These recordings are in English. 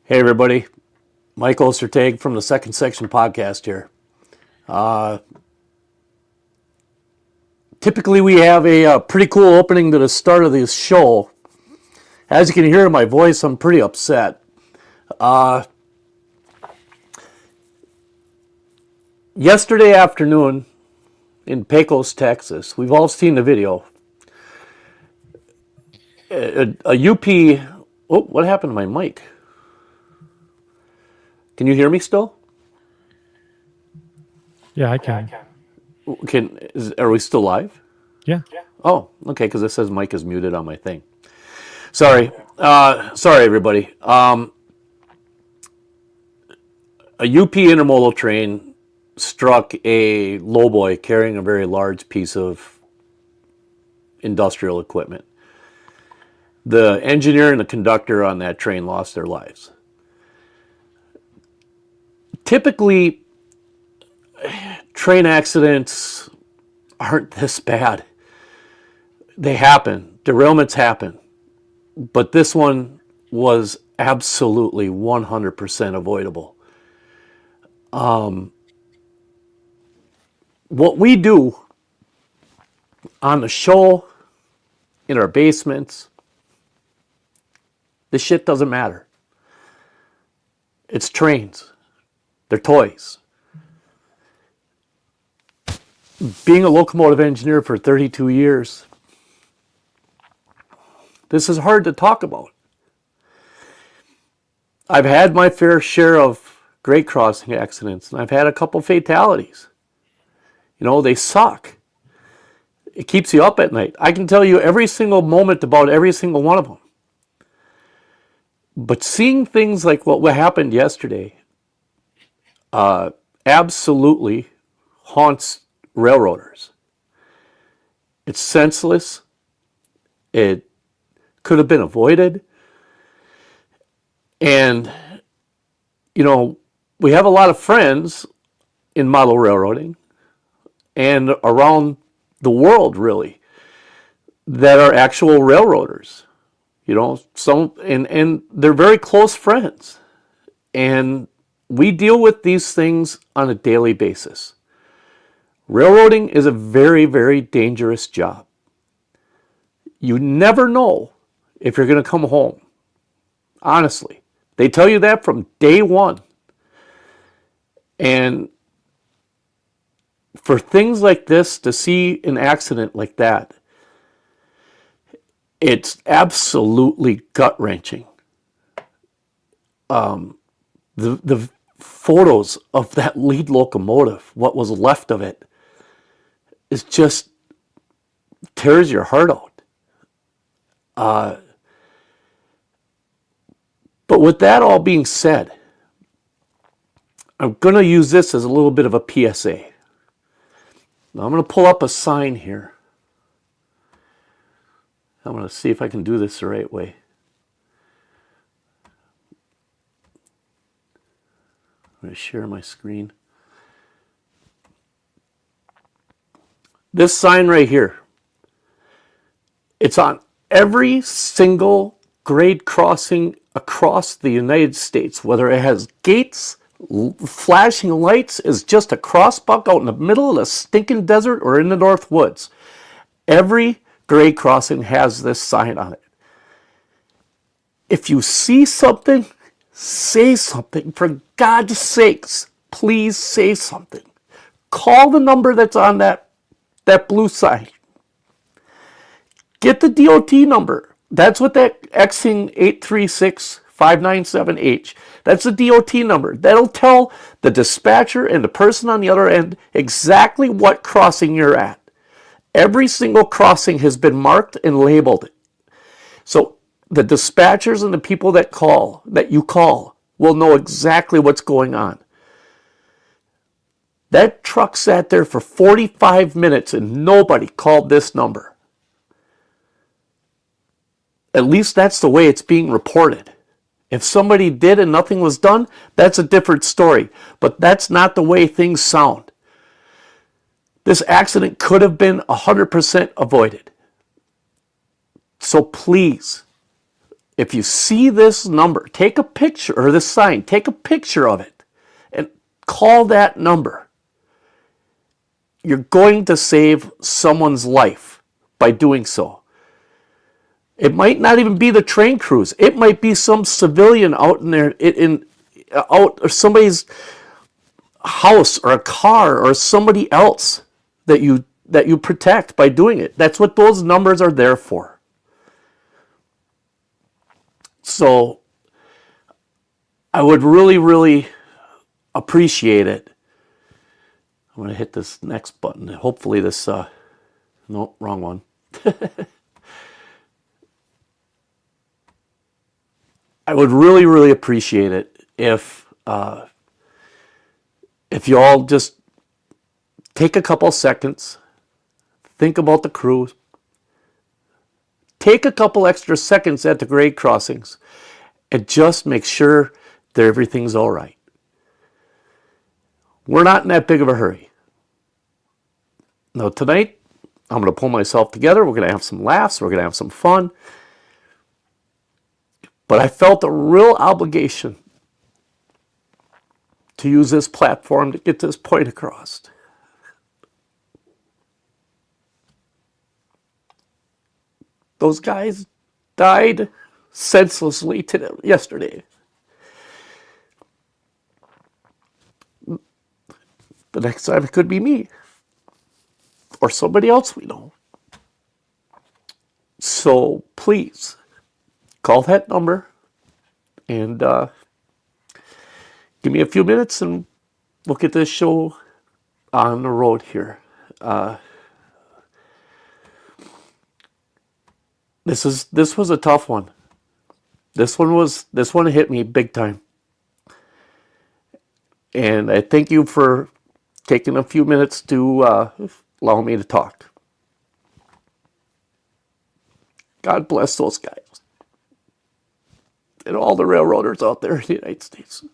Hey everybody, Mike Ostertag from the Second Section Podcast here. Typically we have a pretty cool opening to the start of this show. As you can hear in my voice, I'm pretty upset. Yesterday afternoon in Pecos, Texas, we've all seen the video. A UP... Oh, what happened to my mic? Can you hear me still? Yeah, I can. Are we still live? Yeah. Oh, okay, because it says mic is muted on my thing. Sorry. Sorry, everybody. A UP intermodal train struck a lowboy carrying a very large piece of industrial equipment. The engineer and the conductor on that train lost their lives. Typically, train accidents aren't this bad. They happen. Derailments happen. But this one was absolutely 100% avoidable. What we do on the show, in our basements, this shit doesn't matter. It's trains. They're toys. Being a locomotive engineer for 32 years, this is hard to talk about. I've had my fair share of grade crossing accidents, and I've had a couple fatalities. You know, they suck. It keeps you up at night. I can tell you every single moment about every single one of them. But seeing things like what happened yesterday absolutely haunts railroaders. It's senseless. It could have been avoided. And, you know, we have a lot of friends in model railroading and around the world, really, that are actual railroaders. You know, and they're very close friends. And we deal with these things on a daily basis. Railroading is a very, very dangerous job. You never know if you're going to come home. Honestly. They tell you that from day one. And for things like this, to see an accident like that, it's absolutely gut-wrenching. The photos of that lead locomotive, what was left of it, is just tears your heart out. But with that all being said, I'm going to use this as a little bit of a PSA. Now I'm going to pull up a sign here. I'm going to see if I can do this the right way. I'm going to share my screen. This sign right here, it's on every single grade crossing across the United States, whether it has gates, flashing lights, is just a crossbuck out in the middle of the stinking desert or in the North Woods. Every grade crossing has this sign on it. If you see something, say something. For God's sakes, please say something. Call the number that's on that blue sign. Get the DOT number. That's what that Xing 836597H. That's the DOT number. That'll tell the dispatcher and the person on the other end exactly what crossing you're at. Every single crossing has been marked and labeled. So the dispatchers and the people that you call, will know exactly what's going on. That truck sat there for 45 minutes and nobody called this number. At least that's the way it's being reported. If somebody did and nothing was done, that's a different story. But that's not the way things sound. This accident could have been 100% avoided. So please, If you see this number, take a picture, or this sign, take a picture of it and call that number. You're going to save someone's life by doing so. It might not even be the train crews. It might be some civilian out in there, out or somebody's house or a car or somebody else that you protect by doing it. That's what those numbers are there for. So I would really, really appreciate it. I'm going to hit this next button. Hopefully this, no, wrong one. I would really, really appreciate it if you all just take a couple seconds, think about the crews, take a couple extra seconds at the grade crossings, and just make sure that everything's all right. We're not in that big of a hurry. Now tonight, I'm going to pull myself together. We're going to have some laughs. We're going to have some fun. But I felt a real obligation to use this platform to get this point across. Those guys died senselessly yesterday. The next time it could be me or somebody else we know. So please call that number and give me a few minutes and we'll get this show on the road here. This was a tough one. This one hit me big time. And I thank you for taking a few minutes to allow me to talk. God bless those guys and all the railroaders out there in the United States.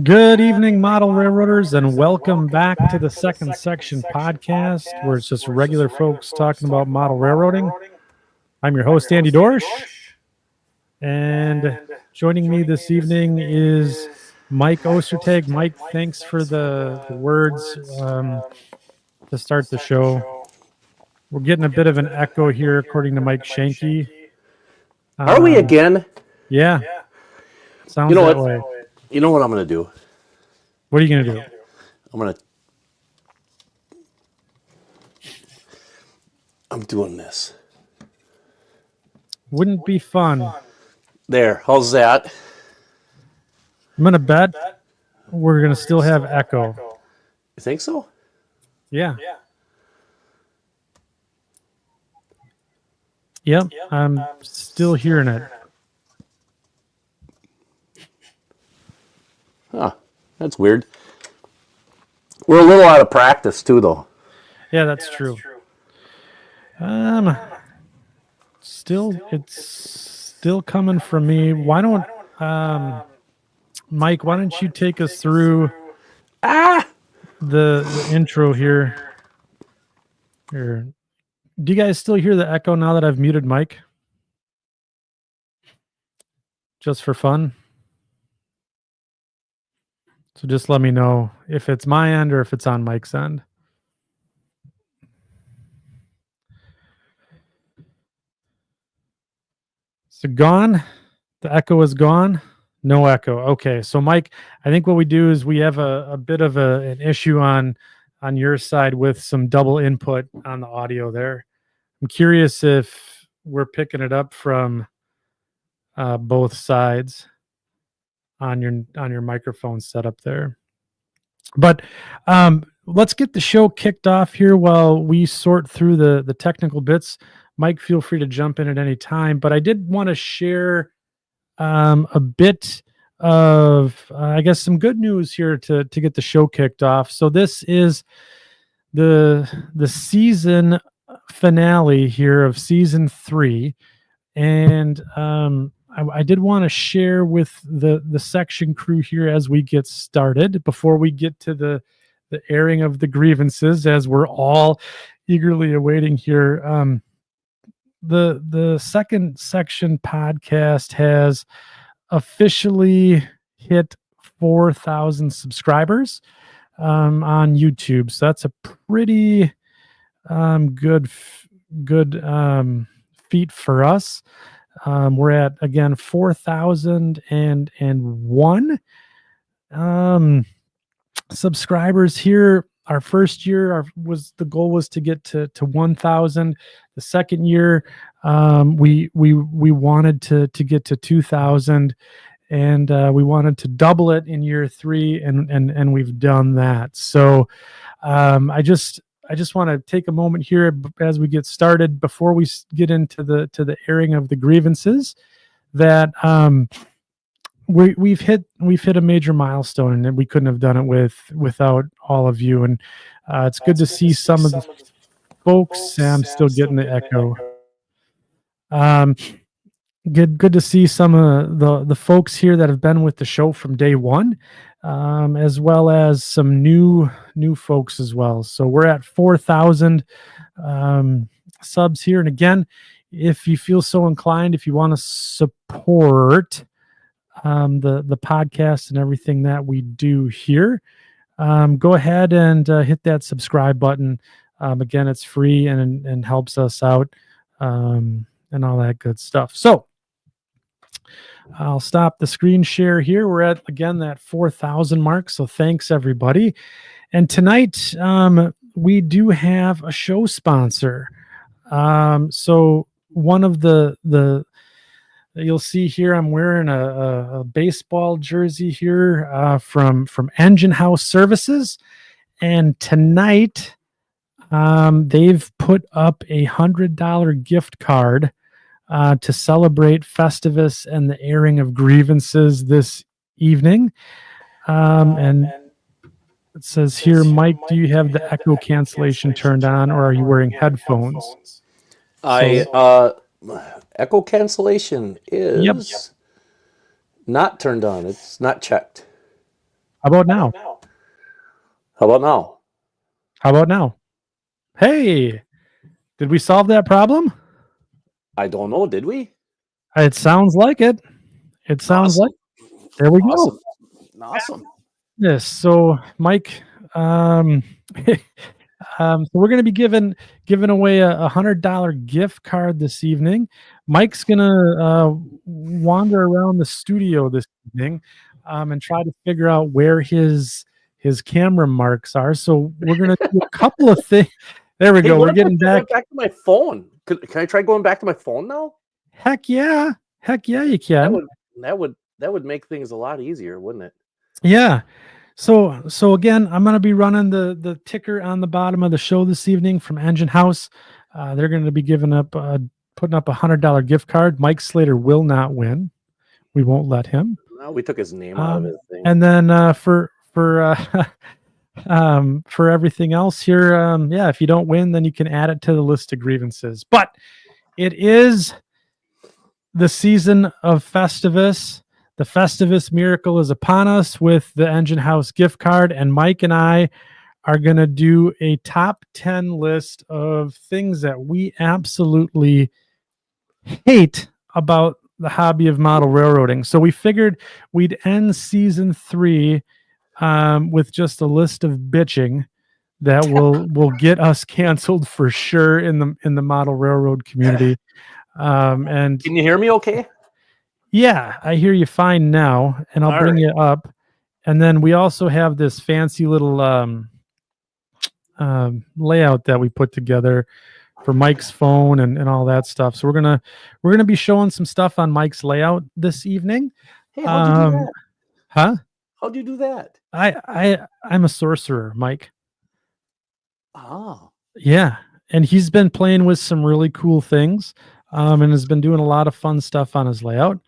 Good evening, model railroaders, and welcome back to the Second Section podcast, where it's just regular folks talking about model railroading. I'm your host, Andy Dorsch, and joining me this evening is Mike Ostertag. Mike, thanks for the words to start the show. We're getting a bit of an echo here, according to Mike Shanky. Are we again? Yeah. Sounds that way. You know what I'm going to do? What are you going to do? I'm doing this. Wouldn't be fun. There. How's that? I'm going to bet we're going to still have echo. You think so? Yeah. Yep. I'm still hearing it. Huh. That's weird. We're a little out of practice too, though. Yeah, that's true. It's still coming from me. Why don't, Mike? Why don't you take us through the intro here? Here, do you guys still hear the echo now that I've muted Mike? Just for fun. So just let me know if it's my end or if it's on Mike's end. So gone. The echo is gone. No echo. Okay. So Mike, I think what we do is we have a bit of an issue on your side with some double input on the audio there. I'm curious if we're picking it up from both sides on your microphone setup there. But let's get the show kicked off here while we sort through the technical bits. Mike, feel free to jump in at any time. But I did want to share a bit of, I guess, some good news here to get the show kicked off. So this is the season finale here of season 3, and I did want to share with the section crew here as we get started before we get to the airing of the grievances, as we're all eagerly awaiting here. The second section podcast has officially hit 4,000 subscribers on YouTube. So that's a pretty good feat for us. We're at, again, 4,001 subscribers here. Our first year, the goal was to get to 1,000. The second year, we wanted to get to 2,000, and we wanted to double it in year 3, and we've done that. So I just want to take a moment here as we get started before we get into the airing of the grievances that we've hit a major milestone, and we couldn't have done it without all of you. And it's good to see some of the folks. I'm still getting the echo. Good to see some of the folks here that have been with the show from day one, as well as some new folks as well. So we're at 4,000 subs here. And again, if you feel so inclined, if you want to support the podcast and everything that we do here, go ahead and hit that subscribe button. Again, it's free and helps us out, and all that good stuff. So I'll stop the screen share here. We're at, again, that 4,000 mark. So thanks, everybody. And tonight we do have a show sponsor. So one of the you'll see here, I'm wearing a baseball jersey here from Engine House Services, and tonight they've put up a $100 gift card to celebrate Festivus and the airing of grievances this evening. And it says here, Mike, do you have the echo cancellation turned on, or are you wearing headphones? Echo cancellation is not turned on. It's not checked. How about now? How about now? How about now? Hey, did we solve that problem? I don't know. Did we? It sounds like it. It sounds like. There we go. Awesome. Yes. So, Mike, so we're going to be giving away a $100 gift card this evening. Mike's going to wander around the studio this evening and try to figure out where his camera marks are. So we're going to do a couple of things. There we go. We're getting back to my phone. Can I try going back to my phone now? Heck yeah, you can. That would make things a lot easier, wouldn't it? Yeah. So again, I'm going to be running the ticker on the bottom of the show this evening from Engine House. They're going to be putting up a $100 gift card. Mike Slater will not win. We won't let him. No, we took his name out of his thing. And then for everything else here, if you don't win, then you can add it to the list of grievances. But it is the season of Festivus. The Festivus miracle is upon us with the Engine House gift card, and Mike and I are going to do a top 10 list of things that we absolutely hate about the hobby of model railroading. So we figured we'd end season 3 with just a list of bitching that will get us canceled for sure in the model railroad community. And Can you hear me okay? yeah, I hear you fine now, and I'll All bring right. you up. And then we also have this fancy little layout that we put together for Mike's phone and all that stuff. So we're gonna be showing some stuff on Mike's layout this evening. Hey, how'd you do that? Huh? How'd you do that? I'm a sorcerer, Mike. Oh. Yeah, and he's been playing with some really cool things, and has been doing a lot of fun stuff on his layout.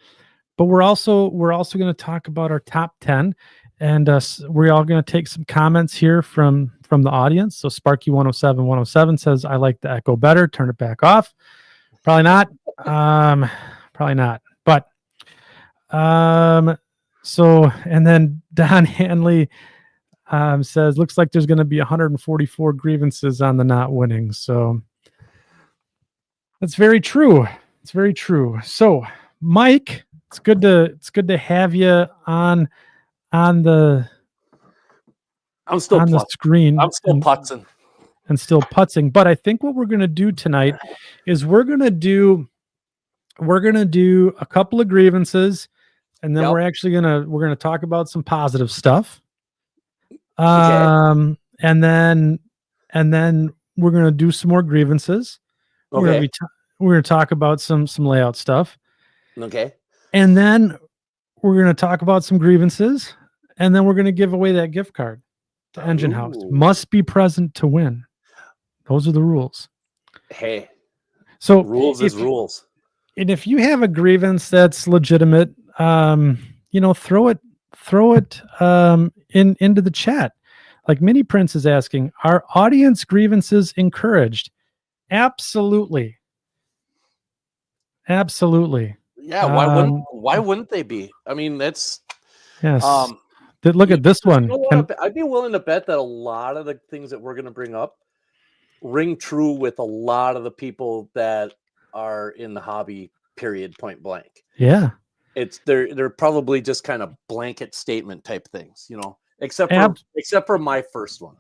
But we're also going to talk about our top 10, and we're all going to take some comments here from the audience. So Sparky 107 says, "I like the echo better. Turn it back off." Probably not. Probably not. But so, and then Don Hanley says, "Looks like there's going to be 144 grievances on the not winning." So that's very true. It's very true. So, Mike, it's good to have you on the I'm still on the putzing. screen I'm still putzing. and still putzing. But I think what we're going to do tonight is we're going to do a couple of grievances, and then Yep. we're gonna talk about some positive stuff. Okay. And then we're gonna do some more grievances. Okay. We're gonna talk about some layout stuff, Okay. and then we're gonna talk about some grievances, and then we're gonna give away that gift card to Engine House. Ooh. Must be present to win. Those are the rules. Hey, So rules is rules. And if you have a grievance that's legitimate, throw it into the chat. Like Mini Prince is asking, are audience grievances encouraged? Absolutely. Absolutely. Yeah, why wouldn't they be? I mean, that's yes. Look at this one. You know what? I'd be willing to bet that a lot of the things that we're going to bring up ring true with a lot of the people that are in the hobby, period, point blank. Yeah. They're probably just kind of blanket statement type things, except for my first one.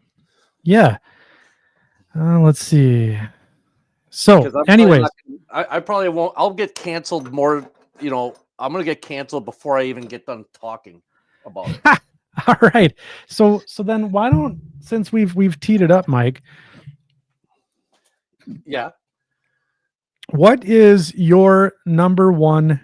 Yeah. Let's see. So anyways, I probably won't. I'll get canceled more. I'm gonna get canceled before I even get done talking about it. All right. So then why don't, since we've teed it up, Mike? Yeah. What is your number one,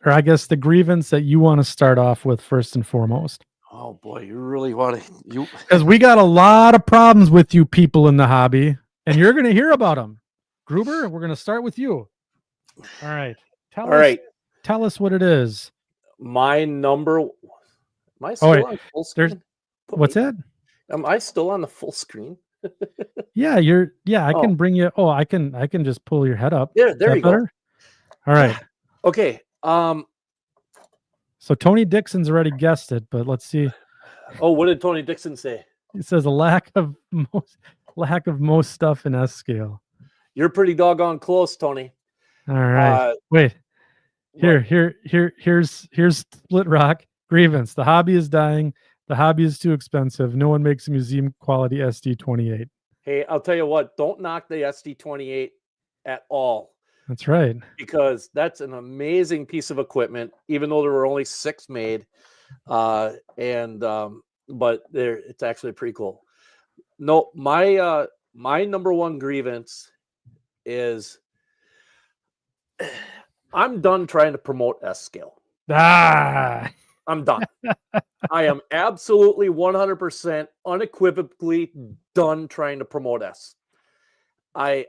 or I guess the grievance that you want to start off with first and foremost? Oh boy, you really want to because we got a lot of problems with you people in the hobby, and you're going to hear about them. Gruber, we're going to start with you. All right. Tell us what it is. My number. Am I still on full screen? What's that? Am I still on the full screen? Yeah, I can bring you. Oh, I can just pull your head up. There you go. All right. Okay. So Tony Dixon's already guessed it, but let's see. Oh, what did Tony Dixon say? He says a lack of most stuff in S scale. You're pretty doggone close, Tony. All right. Wait. Here's Split Rock grievance. The hobby is dying. The hobby is too expensive. No one makes a museum quality SD28. Hey, I'll tell you what, don't knock the SD28 at all. That's right. Because that's an amazing piece of equipment, even though there were only 6 made. But it's actually pretty cool. No, my number one grievance is I'm done trying to promote S scale. I'm done. I am absolutely 100% unequivocally done trying to promote S. I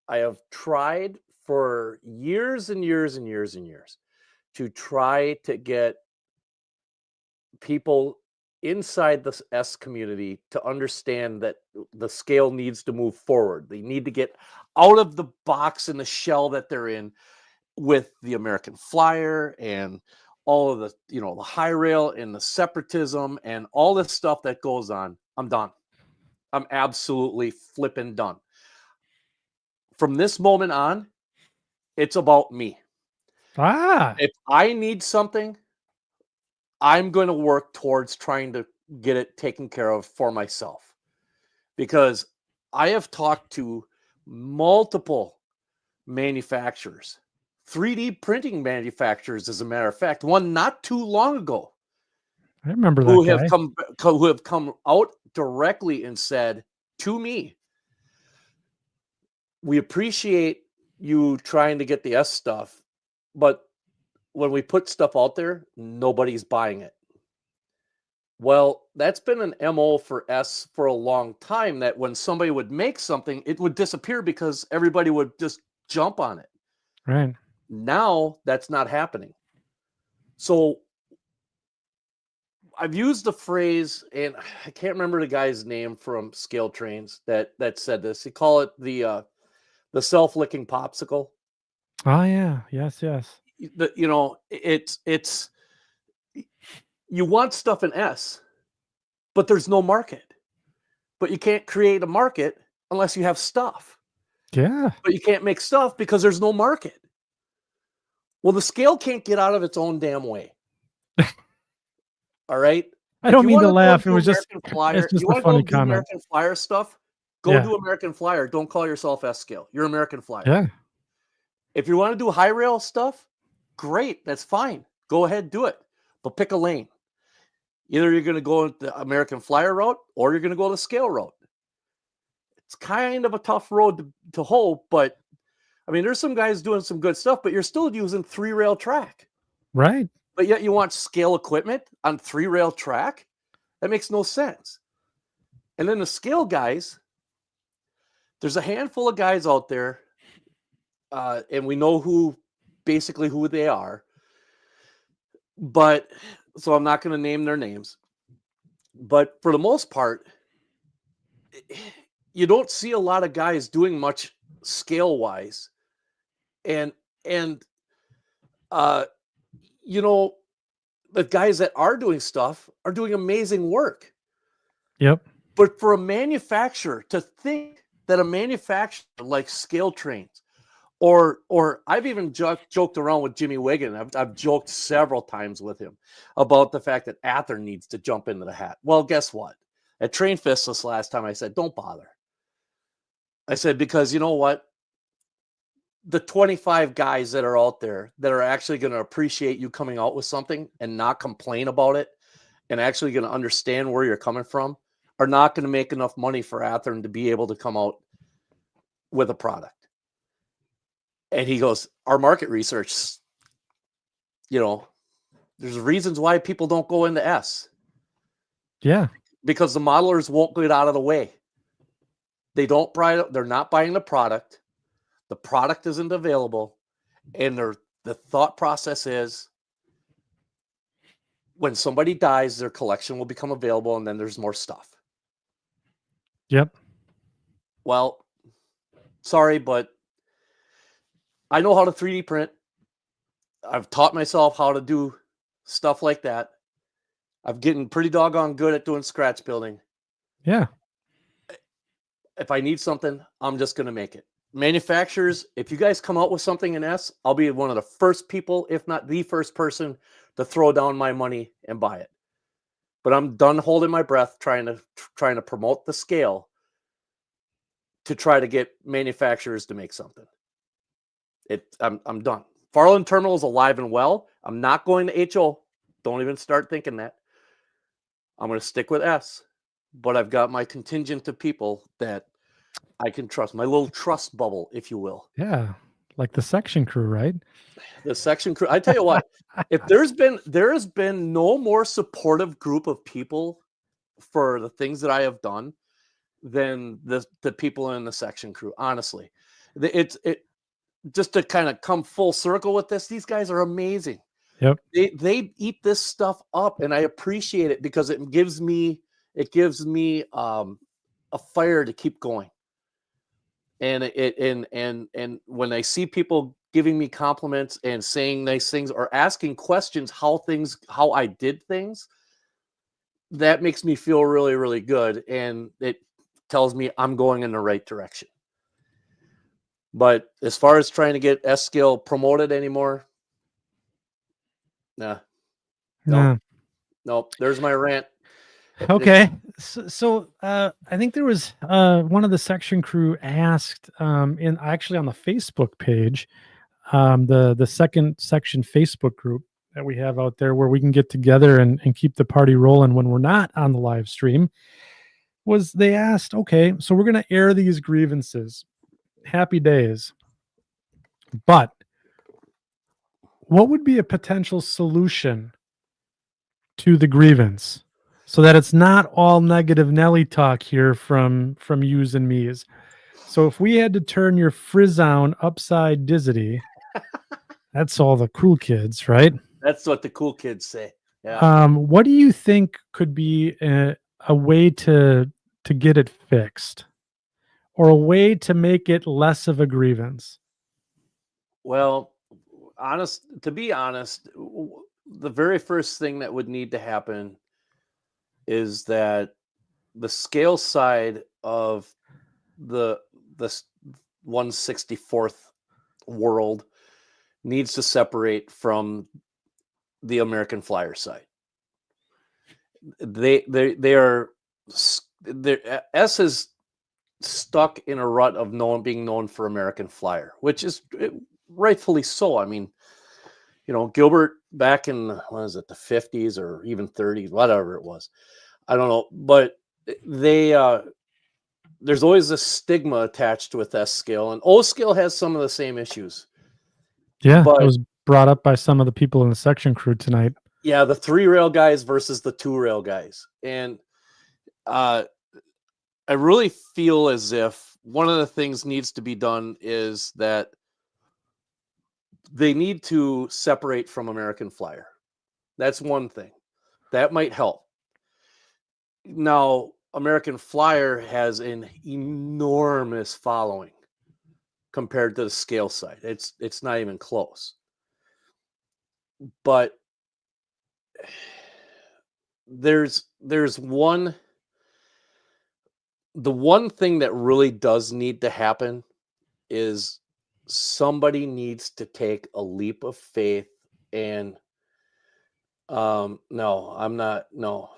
have tried for years and years and years and years to try to get people inside the S community to understand that the scale needs to move forward. They need to get out of the box and the shell that they're in with the American Flyer and all of the, the high rail and the separatism and all this stuff that goes on. I'm done. I'm absolutely flipping done. From this moment on, it's about me. If I need something, I'm going to work towards trying to get it taken care of for myself, because I have talked to multiple manufacturers, 3D printing manufacturers, as a matter of fact, one not too long ago, I remember that who guy. have come out directly and said to me, we appreciate you trying to get the S stuff, but when we put stuff out there, nobody's buying it. Well, that's been an MO for S for a long time, that when somebody would make something, it would disappear because everybody would just jump on it. Right. Now that's not happening. So I've used the phrase, and I can't remember the guy's name from Scaletrains that said this. He call it the self-licking popsicle. Oh yeah. Yes. It's you want stuff in S, but there's no market. But you can't create a market unless you have stuff. Yeah. But you can't make stuff because there's no market. Well, the scale can't get out of its own damn way. All right. I don't mean to laugh. It Do was just American Flyer, it's just you a want to go funny do comment. American Flyer stuff? Go do American Flyer. Don't call yourself S scale. You're American Flyer. Yeah. If you want to do high rail stuff, great. That's fine. Go ahead, do it. But pick a lane. Either you're going to go the American Flyer route or you're going to go the scale route. It's kind of a tough road to hoe, but I mean, there's some guys doing some good stuff, but you're still using 3-rail track. Right. But yet you want scale equipment on 3-rail track? That makes no sense. And then the scale guys, there's a handful of guys out there, and we know basically who they are. But so I'm not going to name their names. But for the most part, you don't see a lot of guys doing much scale wise. And you know, the guys that are doing stuff are doing amazing work. Yep. But for a manufacturer to think that a manufacturer like Scaletrains, or I've even joked around with Jimmy Wigan. I've joked several times with him about the fact that Ather needs to jump into the hat. Well, guess what? At Train Fest this last time, I said, don't bother. I said, because you know what? The 25 guys that are out there that are actually going to appreciate you coming out with something and not complain about it and actually going to understand where you're coming from are not going to make enough money for Athearn to be able to come out with a product. And he goes, our market research, there's reasons why people don't go into S. Yeah. Because the modelers won't get out of the way. They're not buying the product. The product isn't available. And the thought process is, when somebody dies, their collection will become available, and then there's more stuff. Yep. Well, sorry, but I know how to 3D print. I've taught myself how to do stuff like that. I'm getting pretty doggone good at doing scratch building. Yeah. If I need something, I'm just going to make it. Manufacturers, if you guys come out with something in S, I'll be one of the first people, if not the first person, to throw down my money and buy it. But I'm done holding my breath trying to promote the scale to try to get manufacturers to make something. I'm done. Farland Terminal is alive and well. I'm not going to HO. Don't even start thinking that. I'm going to stick with S. But I've got my contingent of people that I can trust. My little trust bubble, if you will. Yeah. Like the section crew, right? The section crew. I tell you what, if there has been no more supportive group of people for the things that I have done than the people in the section crew. Honestly, it just to kind of come full circle with this. These guys are amazing. Yep. They eat this stuff up, and I appreciate it because it gives me a fire to keep going. And and when I see people giving me compliments and saying nice things or asking questions how I did things, that makes me feel really, really good. And it tells me I'm going in the right direction. But as far as trying to get S scale promoted anymore, no. There's my rant. Okay. So I think there was one of the section crew asked in actually on the Facebook page, the second section Facebook group that we have out there where we can get together and keep the party rolling when we're not on the live stream, was they asked, okay, so we're going to air these grievances. Happy days. But what would be a potential solution to the grievance so that it's not all negative Nelly talk here from yous and me's? So if we had to turn your frizzown upside dizzity, that's all the cool kids, right? That's what the cool kids say. Yeah. What do you think could be a way to get it fixed, or a way to make it less of a grievance? Well, to be honest, the very first thing that would need to happen is that the scale side of the 164th world needs to separate from the American flyer side. They are S is stuck in a rut of being known for American flyer, which is rightfully so. I mean, Gilbert back in, what is it, the 50s or even 30s, whatever it was, I don't know, but there's always a stigma attached with S scale, and O scale has some of the same issues. Yeah, But it was brought up by some of the people in the section crew tonight. yeah, the 3-rail guys versus the 2-rail guys. And I really feel as if one of the things needs to be done is that they need to separate from American flyer. That's one thing. That might help. Now, American flyer has an enormous following compared to the scale side. It's not even close. But there's the one thing that really does need to happen is somebody needs to take a leap of faith and no, I'm not, no,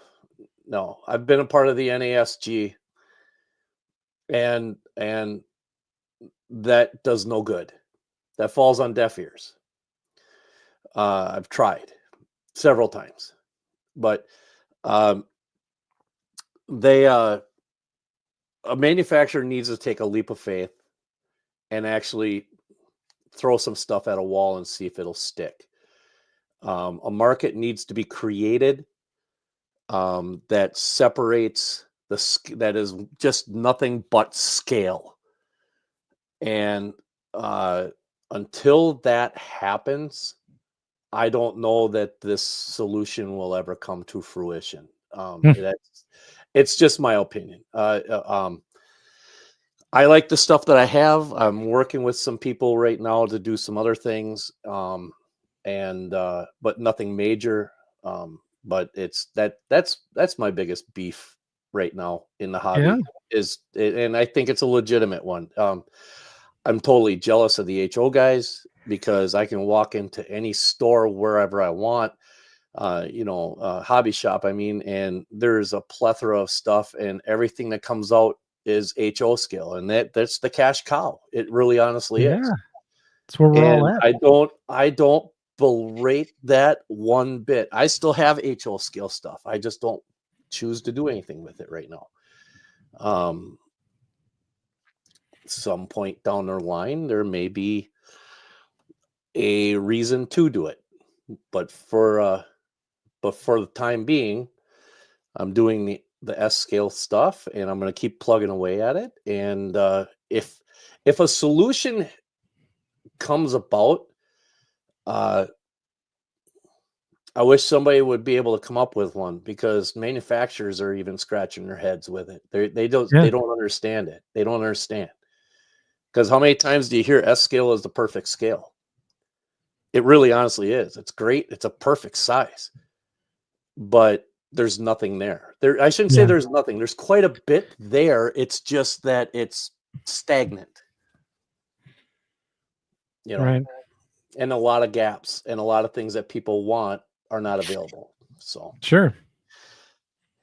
I've been a part of the NASG, and that does no good. That falls on deaf ears. I've tried several times, but they a manufacturer needs to take a leap of faith and actually throw some stuff at a wall and see if it'll stick. A market needs to be created that separates that is just nothing but scale. And until that happens, I don't know that this solution will ever come to fruition. It's just my opinion. I like the stuff that I have. I'm working with some people right now to do some other things, but nothing major. But that's my biggest beef right now in the hobby, and I think it's a legitimate one. I'm totally jealous of the HO guys because I can walk into any store wherever I want, hobby shop, I mean, and there's a plethora of stuff, and everything that comes out is HO scale, and that's the cash cow. It really honestly is. That's where we're all And at. I don't berate that one bit. I still have HO scale stuff. I just don't choose to do anything with it right now. Some point down the line, there may be a reason to do it, but for the time being, I'm doing the S scale stuff, and I'm going to keep plugging away at it. And if a solution comes about, I wish somebody would be able to come up with one, because manufacturers are even scratching their heads with it. They don't understand it. They don't understand, because how many times do you hear S scale is the perfect scale? It really honestly is. It's great. It's a perfect size, but there's nothing there. I shouldn't say there's nothing. There's quite a bit there. It's just that it's stagnant, Right. and a lot of gaps, and a lot of things that people want are not available. So Sure.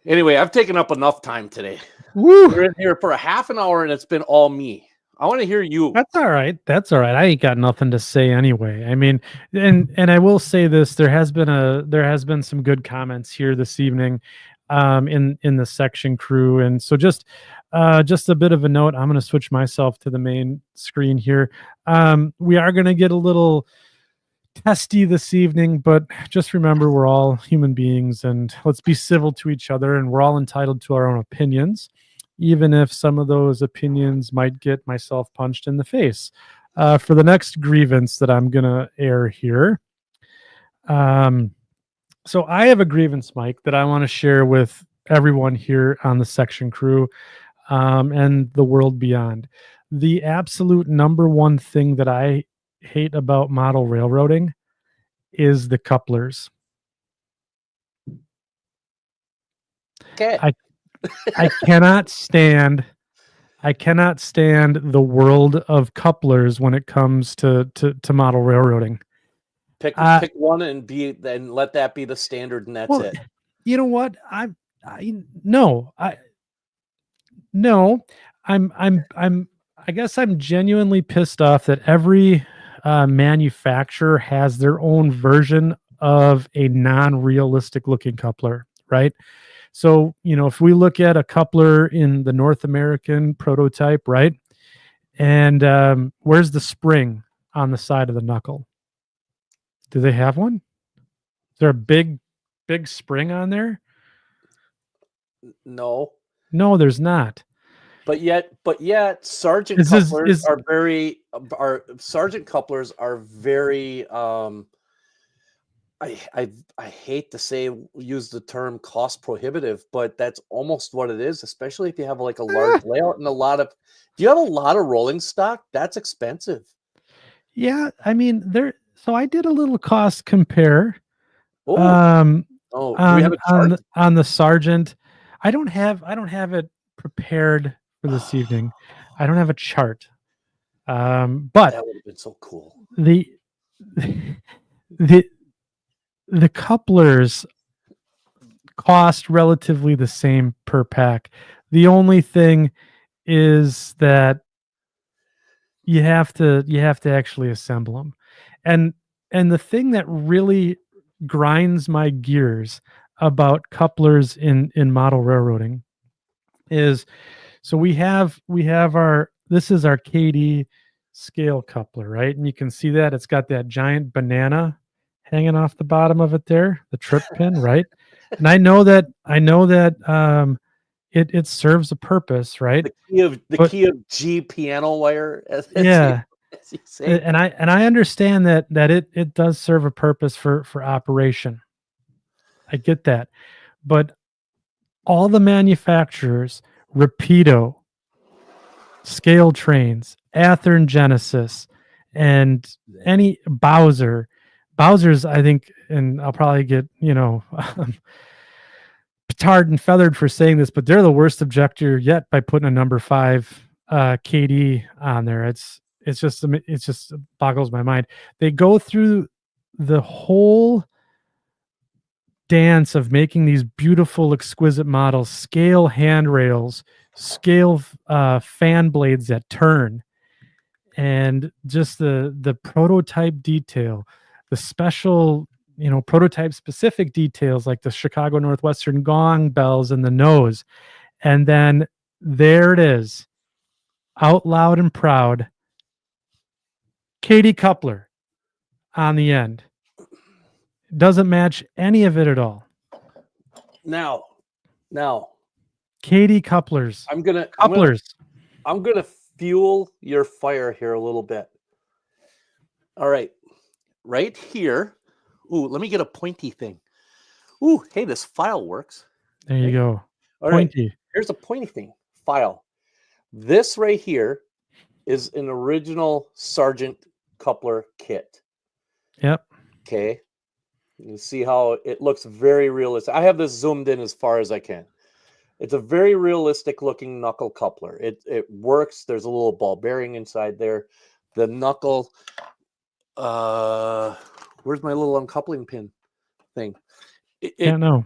Anyway, I've taken up enough time today. Woo! We're in here for a half an hour, and it's been all me. I want to hear you. That's all right. That's all right. I ain't got nothing to say anyway. I mean, and I will say this: there has been some good comments here this evening, in the section crew, and so just a bit of a note. I'm going to switch myself to the main screen here. We are going to get a little testy this evening, but just remember we're all human beings, and let's be civil to each other, and we're all entitled to our own opinions, even if some of those opinions might get myself punched in the face. For the next grievance that I'm going to air here. So I have a grievance, Mike, that I want to share with everyone here on the section crew, and the world beyond. The absolute number one thing that I hate about model railroading is the couplers. Okay. I cannot stand the world of couplers when it comes to model railroading. Pick one and let that be the standard, and that's it. You know what? I'm I guess I'm genuinely pissed off that every manufacturer has their own version of a non-realistic looking coupler, right? So, if we look at a coupler in the North American prototype, right? And where's the spring on the side of the knuckle? Do they have one? Is there a big spring on there? No, there's not. But yet, sergeant couplers are very. Sergeant couplers are very. I hate to use the term cost prohibitive, but that's almost what it is. Especially if you have like a large layout and if you have a lot of rolling stock, that's expensive. Yeah, I mean So I did a little cost compare. Do we have a chart? On the Sergeant? I don't have it prepared for this evening. I don't have a chart. But that would have been so cool. The couplers cost relatively the same per pack. The only thing is that you have to actually assemble them. And the thing that really grinds my gears about couplers in model railroading is, so we have this is our KD scale coupler, right? And you can see that it's got that giant banana hanging off the bottom of it there, the trip pin, right? And I know that it serves a purpose, right? The key of G piano wire, as yeah. As you say. And I understand that it does serve a purpose for operation. I get that. But all the manufacturers, Rapido, Scaletrains, Athearn Genesis, and any Bowser's, I think, and I'll probably get, petard and feathered for saying this, but they're the worst objector yet by putting a number 5 KD on there. It just boggles my mind. They go through the whole dance of making these beautiful, exquisite models, scale handrails, scale fan blades that turn, and just the prototype detail, the special, prototype specific details like the Chicago Northwestern gong bells in the nose. And then there it is, out loud and proud, KD coupler on the end. Doesn't match any of it at all. Now, KD couplers. I'm gonna fuel your fire here a little bit. All right here. Ooh, let me get a pointy thing. Ooh, hey, this file works. There you go. All pointy. Right. Here's a pointy thing. File. This right here is an original Sergeant coupler kit. Yep. Okay. You can see how it looks very realistic. I have this zoomed in as far as I can. It's a very realistic looking knuckle coupler. It works. There's a little ball bearing inside there. The knuckle. Where's my little uncoupling pin thing? Can't know.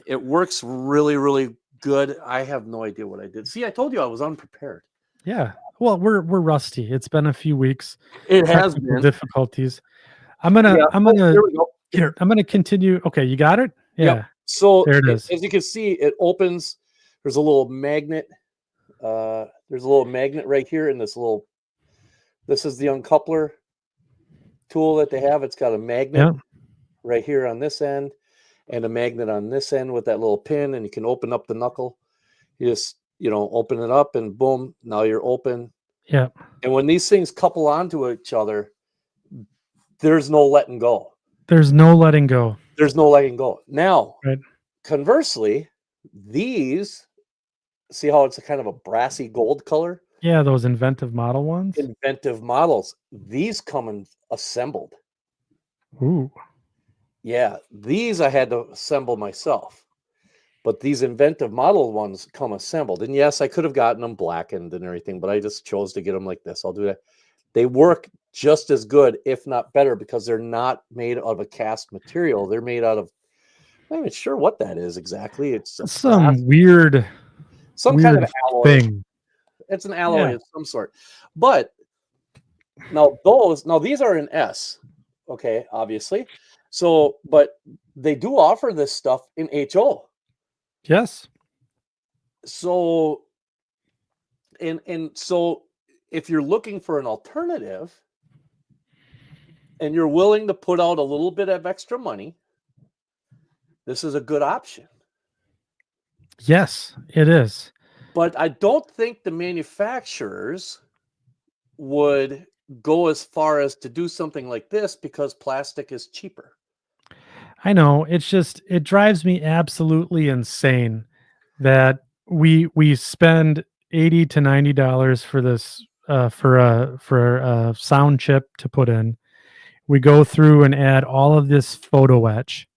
It works really, really good. I have no idea what I did. See, I told you I was unprepared. Yeah. Well, we're rusty. It's been a few weeks. It has Technical been. difficulties. I'm Yeah. gonna Here we go. here. I'm gonna continue. Okay, you got it? Yeah. Yep. So There it is. as you can see, it opens. There's a little magnet. There's a little magnet right here in this little. This is the uncoupler tool that they have. It's got a magnet Yeah. right here on this end and a magnet on this end with that little pin, and you can open up the knuckle. You just, open it up and boom, now you're open. Yeah. And when these things couple onto each other, there's no letting go. There's no letting go. There's no letting go. Now, Right. conversely, these, see how it's a kind of a brassy gold color? Yeah, those inventive model ones. Inventive models. These come in assembled. Ooh. Yeah, these I had to assemble myself. But these inventive model ones come assembled. And yes, I could have gotten them blackened and everything, but I just chose to get them like this. I'll do that. They work just as good, if not better, because they're not made out of a cast material. They're made out of, I'm not even sure what that is exactly. It's Some weird kind of alloy thing. It's an alloy of some sort. But now these are in S, okay, obviously. So, but they do offer this stuff in HO. Yes. So, and so if you're looking for an alternative and you're willing to put out a little bit of extra money, this is a good option. Yes, it is. But I don't think the manufacturers would go as far as to do something like this because plastic is cheaper. I know. It's just, it drives me absolutely insane that we spend $80 to $90 for this for a sound chip to put in. We go through and add all of this photo etch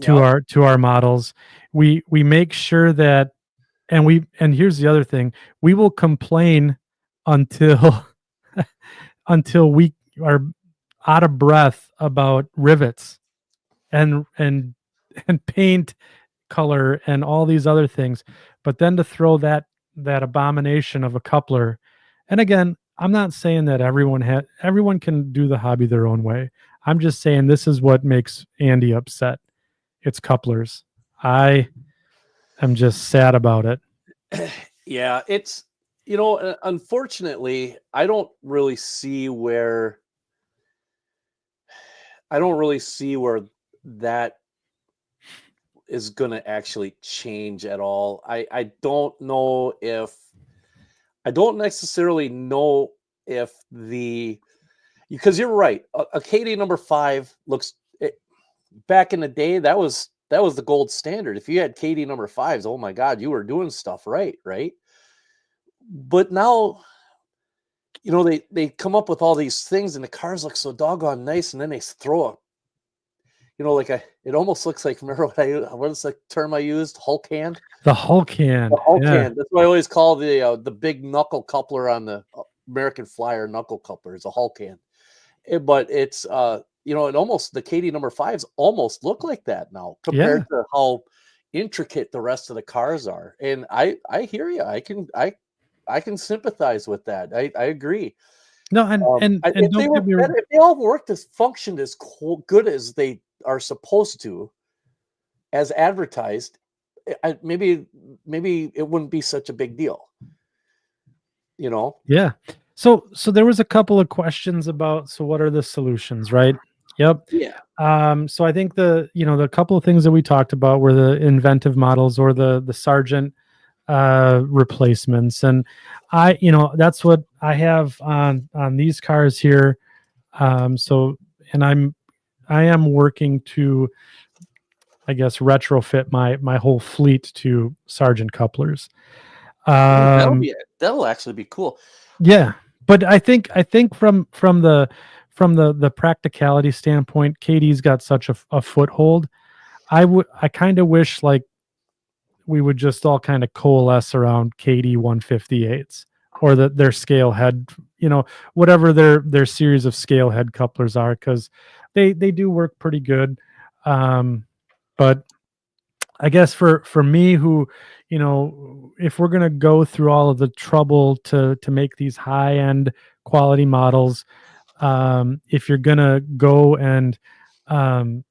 to our models. We make sure that, and here's the other thing, we will complain until until we are out of breath about rivets and paint color and all these other things, but then to throw that abomination of a coupler. And again, I'm not saying that everyone can do the hobby their own way. I'm just saying this is what makes Andy upset. It's couplers. I am just sad about it. Yeah, it's, unfortunately, I don't really see where that is going to actually change at all. I don't necessarily know if because you're right. A KD number 5 looks, back in the day, that was the gold standard. If you had KD number 5s, oh my God, you were doing stuff right? But now, they come up with all these things and the cars look so doggone nice, and then they throw it almost looks like, remember what's the term I used? Hulk hand? The Hulk hand. The Hulk hand. That's what I always call the big knuckle coupler on the American Flyer knuckle coupler is a Hulk hand. But it's, it almost, the KD number 5s almost look like that now compared to how intricate the rest of the cars are. And I hear you. I can sympathize with that. I agree. No, and if they all worked functioned as good as they are supposed to, as advertised, maybe it wouldn't be such a big deal. Yeah. So there was a couple of questions about, so what are the solutions, right? Yep. Yeah. So I think the couple of things that we talked about were the inventive models or the Sargent replacements, and that's what I have on these cars here. So, and I am working to, I guess, retrofit my whole fleet to Sargent couplers. That'll actually be cool. Yeah, but I think from the practicality standpoint, Katie's got such a foothold. I kind of wish like we would just all kind of coalesce around KD 158s or their scale head, whatever their series of scale head couplers are, because they do work pretty good. But I guess for me, who, if we're gonna go through all of the trouble to make these high end quality models, if you're gonna go and, um,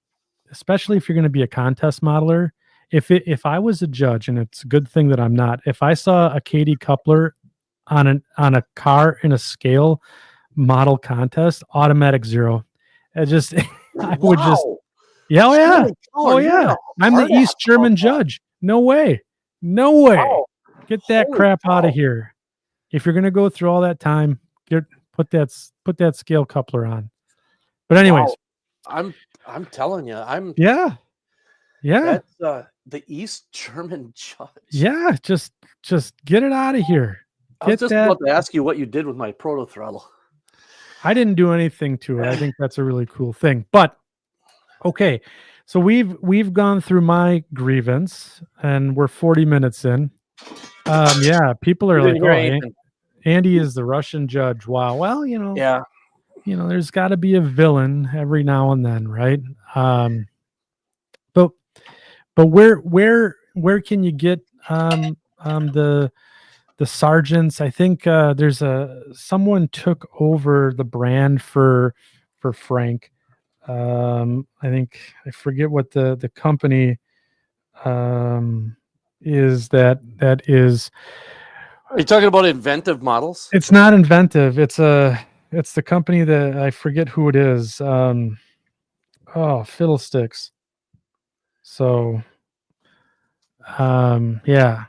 especially if you're gonna be a contest modeler, if I was a judge, and it's a good thing that I'm not, if I saw a Katie coupler on a car in a scale model contest, automatic 0. It just I would just, Wow. yeah, oh yeah. Holy cow, Oh are you yeah. a I'm the hard ass East about German that? judge. No way. No way. Wow. Get that Holy crap out cow. of here. If you're gonna go through all that time, put that scale coupler on. But anyways, Wow. I'm telling you, yeah. Yeah. that's the East German judge. Yeah. Just get it out of here. I was Get just that. about to ask you what you did with my proto throttle. I didn't do anything to it. I think that's a really cool thing. But okay. So we've gone through my grievance and we're 40 minutes in. Yeah, people You are didn't like, hear "Oh, anything. Andy is the Russian judge." Wow. Well, Yeah. there's got to be a villain every now and then, right? But where can you get the sergeants? I think there's someone took over the brand for Frank. I think I forget what the company is that is. Are you talking about inventive models? It's not inventive. It's the company that I forget who it is. Oh, fiddlesticks. So, yeah.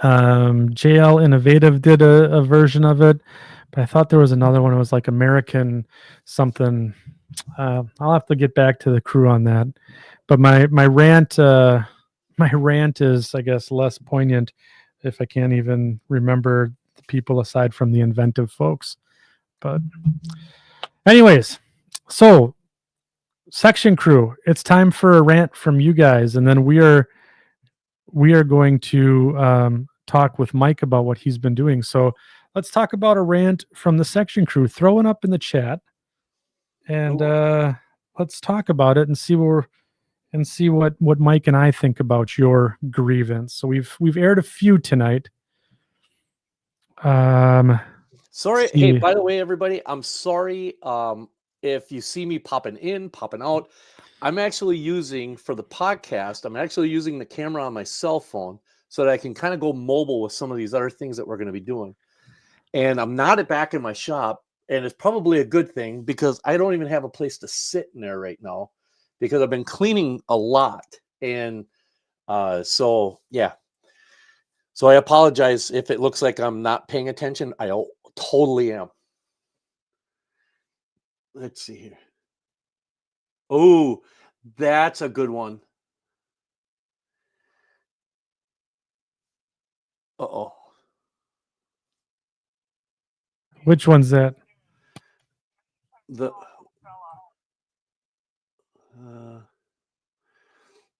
JL Innovative did a version of it, but I thought there was another one. It was like American something. I'll have to get back to the crew on that. But my rant is, I guess, less poignant if I can't even remember the people aside from the inventive folks. But anyways, so section crew, it's time for a rant from you guys, and then we are going to talk with Mike about what he's been doing. So let's talk about a rant from the section crew. Throw it up in the chat, and let's talk about it and see what Mike and I think about your grievance. So we've aired a few tonight. Sorry. Hey, by the way, everybody, I'm sorry if you see me popping in, popping out. I'm actually using, for the podcast, I'm actually using the camera on my cell phone so that I can kind of go mobile with some of these other things that we're going to be doing. And I'm not back in my shop, and it's probably a good thing because I don't even have a place to sit in there right now because I've been cleaning a lot. And so, yeah. So I apologize if it looks like I'm not paying attention. I totally am. Let's see here. Oh, that's a good one. Uh-oh. Which one's that? The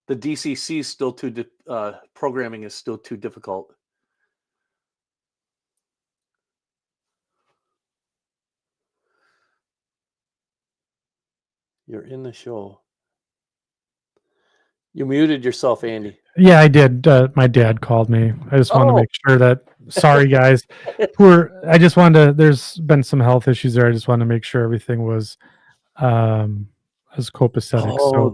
DCC is still too programming is still too difficult. You're in the show. You muted yourself, Andy. Yeah, I did. My dad called me. I just wanted to make sure that. Sorry, guys. I just wanted to. There's been some health issues there. I just wanted to make sure everything was as copacetic. Oh, so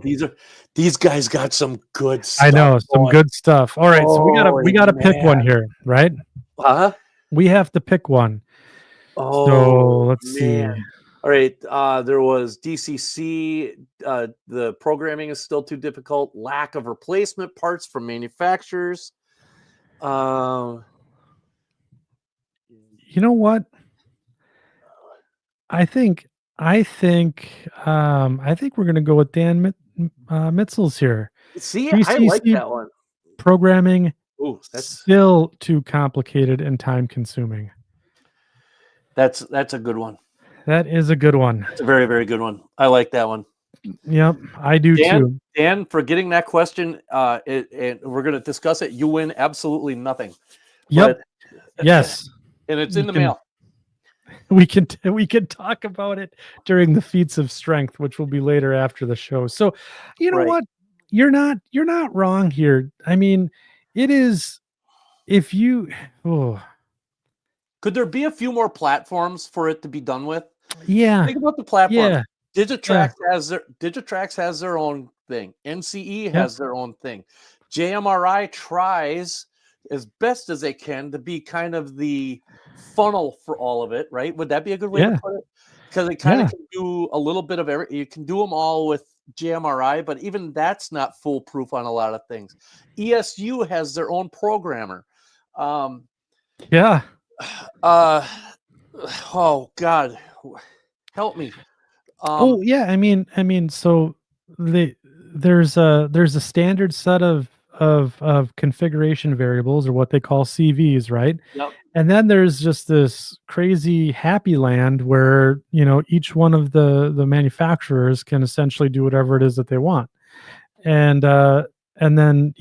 these guys got some good stuff. I know some good stuff. All right, so we gotta pick one here, right? Huh? We have to pick one. Oh, so let's see. All right, there was DCC. The programming is still too difficult. Lack of replacement parts from manufacturers. You know what? I think we're gonna go with Dan Mitzel's here. See, DCC I like that one. Programming. Ooh, that's still too complicated and time consuming. That's a good one. That is a good one. It's a very, very good one. I like that one. Yep, I do too. Dan, for getting that question, and we're going to discuss it. You win absolutely nothing. Yep. Yes. And it's in the mail. We can talk about it during the feats of strength, which will be later after the show. So, you know what? you're not wrong here. I mean, it is, if you, oh, Could there be a few more platforms for it to be done with? yeah, Think about the platforms. yeah, yeah, Digitrax has their own thing. NCE yep, has their own thing. JMRI tries as best as they can to be kind of the funnel for all of it, right? Would that be a good way to yeah, put it? Because it kind of yeah, can do a little bit of every. You can do them all with JMRI, but even that's not foolproof on a lot of things. ESU has their own programmer. Um, yeah. uh, oh God, help me. Oh yeah, I mean, so the there's a standard set of configuration variables, or what they call CVs, right? Yep. And then there's just this crazy happy land where, each one of the manufacturers can essentially do whatever it is that they want. And then,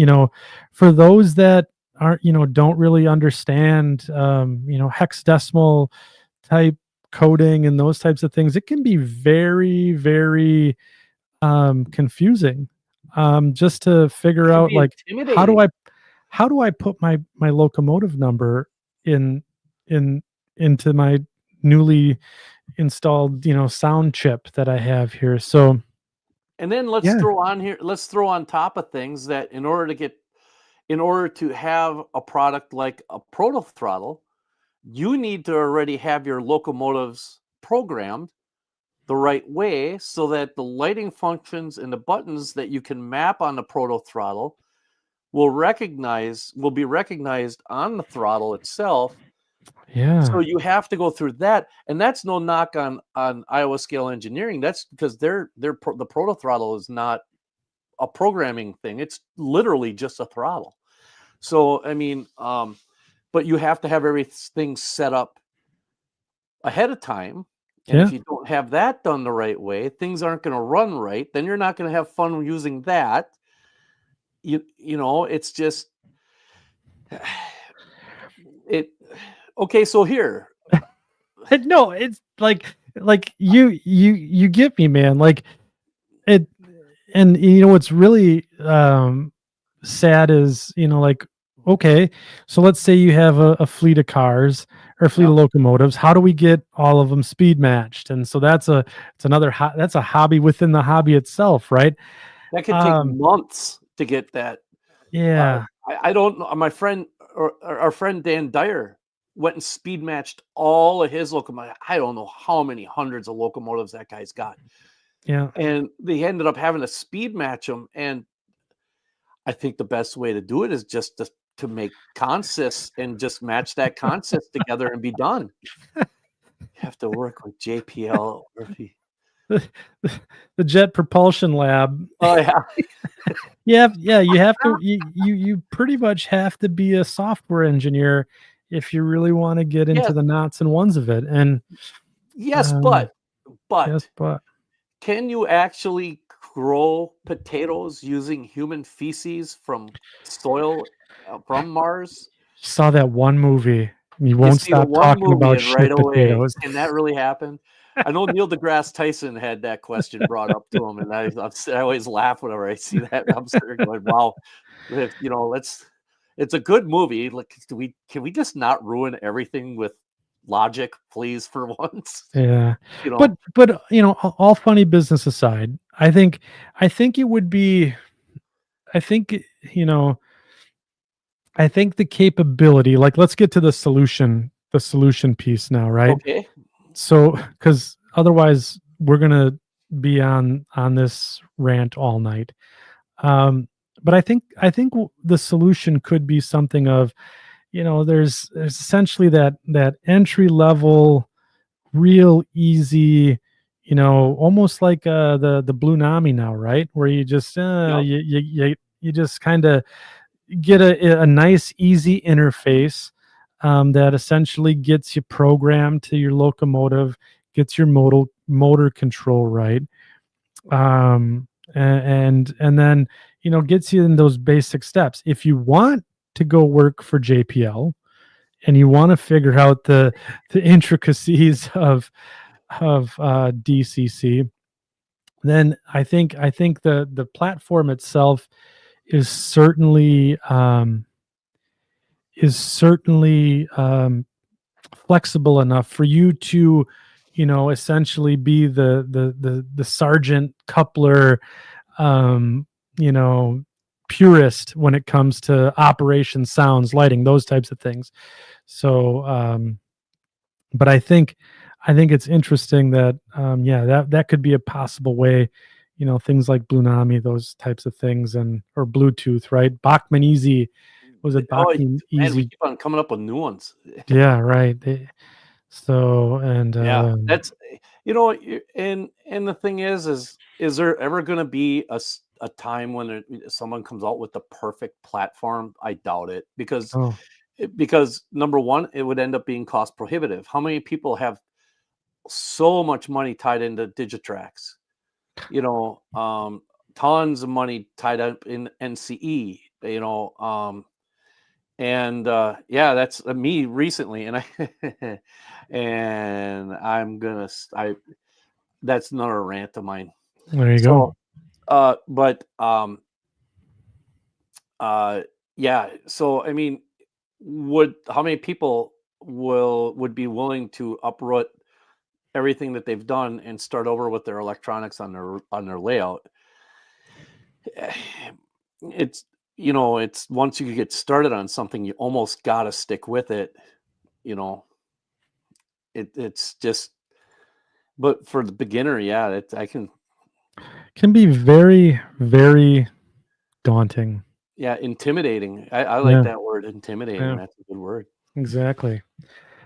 for those that aren't, don't really understand, hexadecimal type coding and those types of things, it can be very, very confusing, just to It figure can out, be like, how do intimidating. I how do I put my locomotive number in in into my newly installed, sound chip that I have here. So And then yeah, let's throw on top of things that in order to have a product like a proto throttle, you need to already have your locomotives programmed the right way so that the lighting functions and the buttons that you can map on the proto throttle will be recognized on the throttle itself. yeah, So you have to go through that, and that's no knock on Iowa Scale Engineering. That's because the proto throttle is not a programming thing. It's literally just a throttle. So I mean, but you have to have everything set up ahead of time. And yeah. if you don't have that done the right way, things aren't going to run right. Then you're not going to have fun using that. It's just it. Okay, so here, No, it's like you get me, man. Like it, and what's really sad is, like, okay, so let's say you have a fleet of cars or a fleet yeah, of locomotives. How do we get all of them speed matched? And so it's another that's a hobby within the hobby itself, right? that could take Um, months to get that. Uh, yeah, I don't know. My friend, or our friend Dan Dyer, went and speed matched all of his locomotives. I don't know how many hundreds of locomotives that guy's got, yeah. and they ended up having to speed match them. And I think the best way to do it is just to make consists and just match that consist together and be done. You have to work with JPL or The Jet Propulsion Lab. oh yeah, Yeah, you have to, you pretty much have to be a software engineer if you really want to get into yes, the knots and ones of it. And yes, um, yes, but but can you actually grow potatoes using human feces from soil from Mars? saw that one movie. You You won't see the stop one talking movie about and right shit away, potatoes. can that really happen? I know Neil deGrasse Tyson had that question brought up to him, and I always laugh whenever I see that. I'm sitting there going, "Wow, let's." It's a good movie. Like, can we just not ruin everything with logic, please, for once? Yeah, You but know, all funny business aside, I think it would be. I think you know. I think the capability. Like, let's get to the solution piece now, right? okay, So, because otherwise we're gonna be on this rant all night. Um, but I think the solution could be something of, there's essentially that entry level, real easy, almost like the Blue Nami now, right? Where you just yep. you just kind of get a nice easy interface, that essentially gets you programmed to your locomotive, gets your motor control right, and then gets you in those basic steps. If you want to go work for JPL and you want to figure out the intricacies of DCC, then I think the platform itself is certainly flexible enough for you to, essentially be the sergeant coupler, um, you know, purist when it comes to operation, sounds, lighting, those types of things. So, but I think it's interesting that, yeah, that could be a possible way, things like Bluenami, those types of things, and or Bluetooth, right? Bachman Easy, was it Oh, Bachman man, we Easy? keep on coming up with new ones. Yeah, right. So, and Yeah, that's and the thing is there ever going to be a time when someone comes out with the perfect platform? I doubt it oh, because number one, it would end up being cost prohibitive. How many people have so much money tied into Digitrax? Tons of money tied up in NCE. And yeah, that's me recently, and I and I'm gonna I that's another rant of mine. there you go. So, but uh, yeah. So I mean, would how many people would be willing to uproot everything that they've done and start over with their electronics on their layout? It's it's once you get started on something, you almost gotta stick with it. You know, it's just. But for the beginner, yeah, I can. Can be very, very daunting. Yeah, intimidating. I like Yeah, that word, intimidating. yeah, That's a good word. exactly.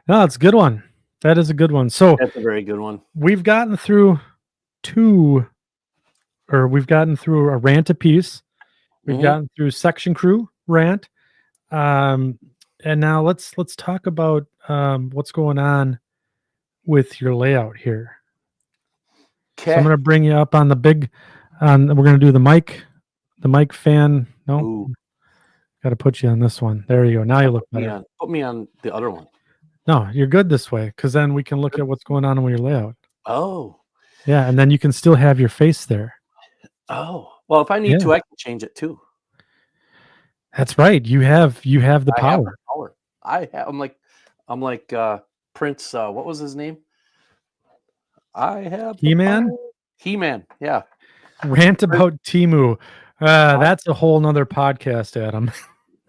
No, it's a good one. That is a good one. So That's a very good one. we've gotten through two, or we've gotten through a rant apiece. We've Hmm. gotten through section crew rant. Um, and now let's talk about what's going on with your layout here. So I'm Okay. going to bring you up on the big. We're going to do the mic fan. No, Ooh, got to put you on this one. There you go. Now yeah. you look better. Put me on the other one. No, you're good this way, because then we can look at what's going on with your layout. Oh, Yeah, and then you can still have your face there. oh. Well, if I need Yeah, to, I can change it too. that's right. You have the I have the power. power. I'm like Prince. What was his name? I have the He-Man, power. He-Man. Yeah. rant Prince- about Timu. That's a whole nother podcast, Adam.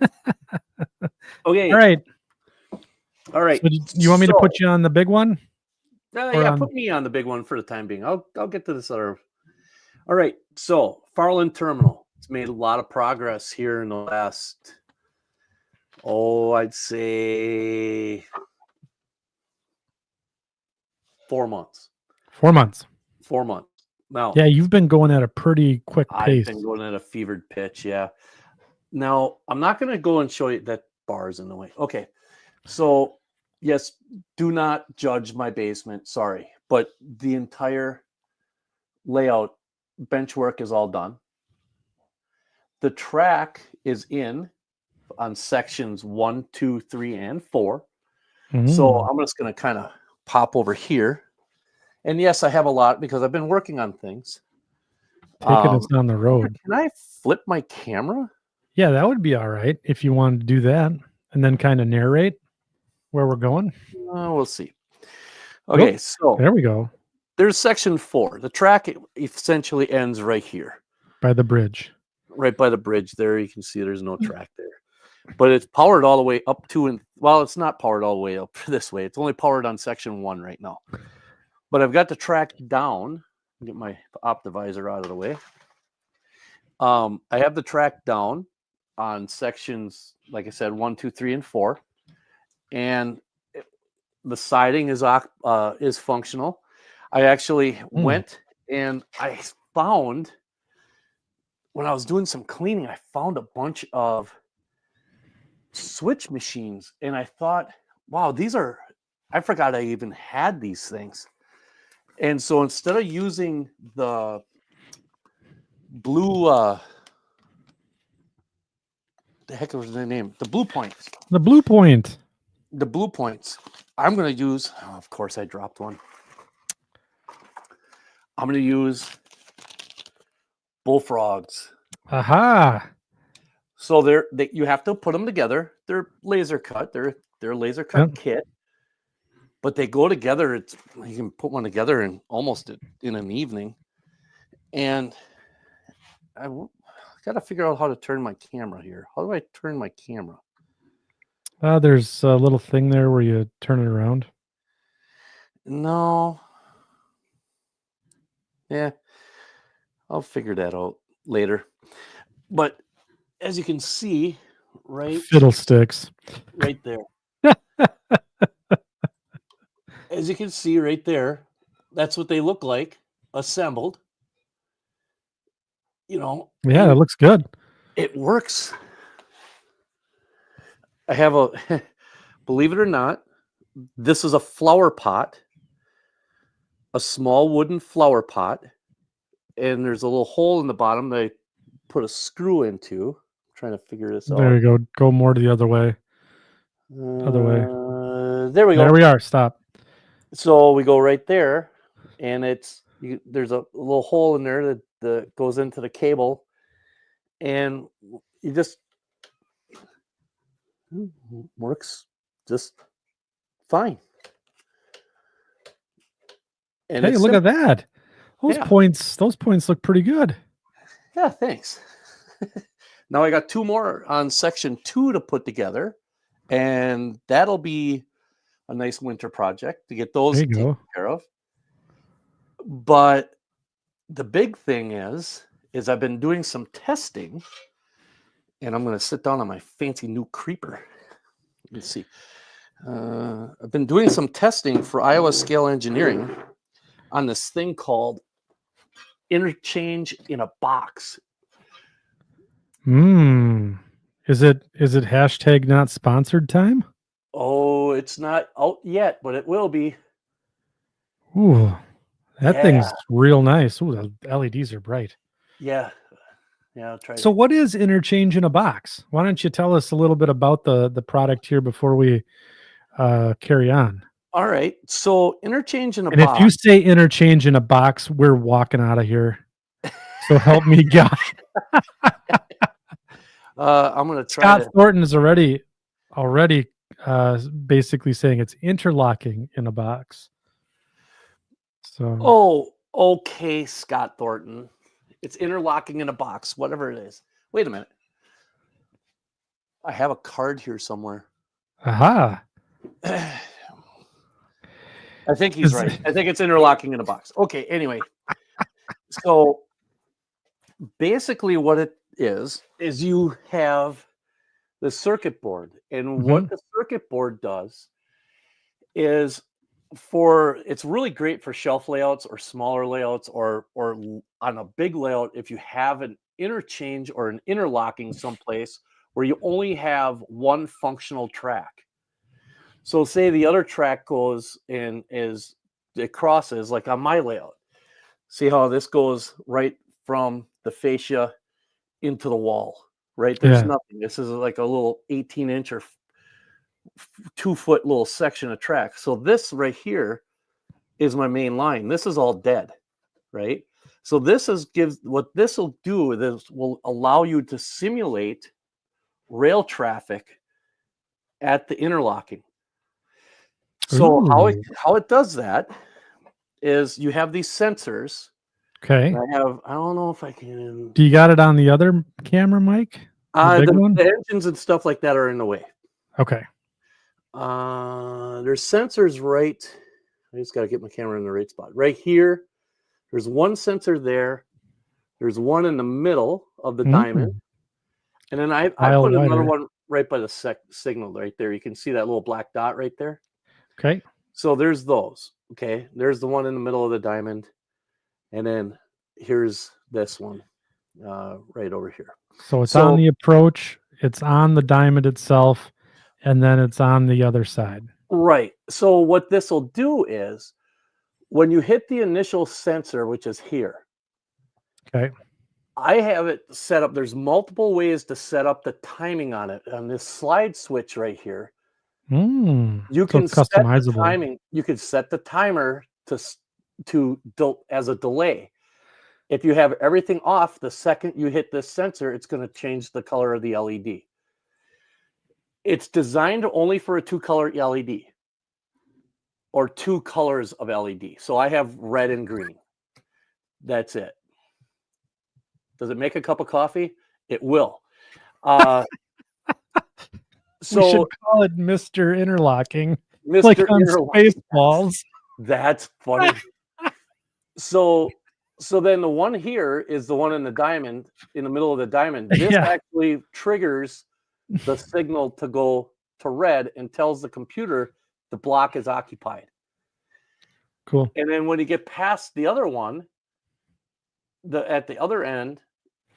All Okay. right. All right. So you want me to So, put you on the big one, or yeah, on? put me on the big one for the time being. I'll get to this other. All right. So, Farland Terminal. It's made a lot of progress here in the last, I'd say 4 months. 4 months? 4 months. Now, Yeah, you've been going at a pretty quick I've pace. been going at a fevered pitch. Yeah. Now, I'm not going to go and show you that bar's in the way. Okay. So, yes, do not judge my basement. Sorry. But the entire layout, bench work is all done. The track is in on sections 1, 2, 3, and 4. So Mm, I'm just going to kind of pop over here. And yes, I have a lot because I've been working on things. taking us on the road. Can I flip my camera? Yeah, that would be all right if you wanted to do that, and then kind of narrate where we're going. We'll see. Oh, Okay, so there we go, there's section 4. The track essentially ends right here, by the bridge. right by the bridge there. You can see there's no track there. But it's powered all the way up to, and well, it's not powered all the way up this way. It's only powered on section 1 right now. But I've got the track down. Get my optivisor out of the way. I have the track down on sections, like I said, 1, 2, 3, and 4, and the siding is functional. I actually went and I found, when I was doing some cleaning, I found a bunch of switch machines, and I thought, wow, I forgot I even had these things. And so instead of using the blue, the heck was their name? The blue points. The blue point. The blue points. I'm going to use, of course, I dropped one. I'm going to use bullfrogs. Aha. So you have to put them together. They're laser cut. They're laser cut Yep. kit, but they go together. You can put one together in almost in an evening. And I got to figure out how to turn my camera here. How do I turn my camera? There's a little thing there where you turn it around. No. Yeah, I'll figure that out later. But as you can see, Fiddlesticks. right there. As you can see right there, that's what they look like assembled. Yeah, it looks good. It works. I have a, believe it or not, this is a flower pot, a small wooden flower pot, and there's a little hole in the bottom that I put a screw into. I'm trying to figure this There out. you go. Go more to the other way. Other way. There we go. There we are. Stop. So we go right there, and there's a little hole in there that goes into the cable, and you just works just fine. And Hey, look at that. Those Yeah. points look pretty good. Yeah, thanks. Now I got 2 more on section 2 to put together, and that'll be a nice winter project to get those There you taken go. care of. But the big thing is I've been doing some testing, and I'm going to sit down on my fancy new creeper. Let's see. I've been doing some testing for Iowa Scale Engineering on this thing called Interchange in a box. Is it hashtag not sponsored time? Oh, it's not out yet, but it will be. Ooh, that Yeah. thing's real nice. Ooh, the LEDs are bright. Yeah. I'll try. So what is Interchange in a box? Why don't you tell us a little bit about the product here before we carry on? All right. So Interchange in a And box. if you say Interchange in a box, we're walking out of here. So help me God. I'm going to try. Scott Thornton is already basically saying it's interlocking in a box. So Oh, okay, Scott Thornton. It's interlocking in a box, whatever it is. Wait a minute. I have a card here somewhere. aha. I think he's right. I think it's interlocking in a box. Okay, anyway. So basically what it is you have the circuit board. And what the circuit board does is it's really great for shelf layouts or smaller layouts or on a big layout if you have an interchange or an interlocking someplace where you only have one functional track. So say the other track goes and it crosses like on my layout. See how this goes right from the fascia into the wall, right? There's nothing. This is like a little 18-inch or 2-foot little section of track. So this right here is my main line. This is all dead, right? So what this will do is will allow you to simulate rail traffic at the interlocking. So how it does that is you have these sensors. Okay. I don't know if I can. Do you got it on the other camera, Mike? The engines and stuff like that are in the way. Okay. There's sensors right. I just got to get my camera in the right spot. Right here, there's one sensor there. There's one in the middle of the diamond. And then I put another one right by the signal right there. You can see that little black dot right there. Okay. So there's those. Okay. There's the one in the middle of the diamond. And then here's this one right over here. So it's on the approach, it's on the diamond itself, and then it's on the other side. Right. So what this will do is when you hit the initial sensor, which is here. Okay. I have it set up. There's multiple ways to set up the timing on it. On this slide switch right here, you can set the timing. You can set the timer to as a delay. If you have everything off, the second you hit this sensor, it's going to change the color of the LED. It's designed only for a 2-color LED or 2 colors of LED. So I have red and green. That's it. Does it make a cup of coffee? It will. We should So call it Mr. Interlocking, Mr. like on Interlocking. Spaceballs. That's funny. So then the one here is the one in the diamond, in the middle of the diamond. This Yeah. actually triggers the signal to go to red and tells the computer the block is occupied. Cool. And then when you get past the other one, at the other end,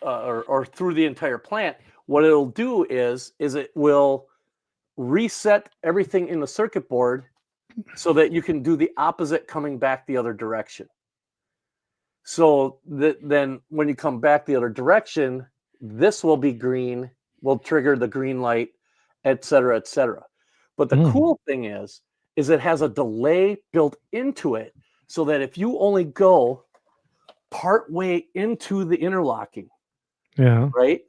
or through the entire plant, what it'll do is it will reset everything in the circuit board so that you can do the opposite coming back the other direction. So then when you come back the other direction, this will be green, will trigger the green light, et cetera, et cetera. But the cool thing is it has a delay built into it so that if you only go part way into the interlocking, Yeah. right?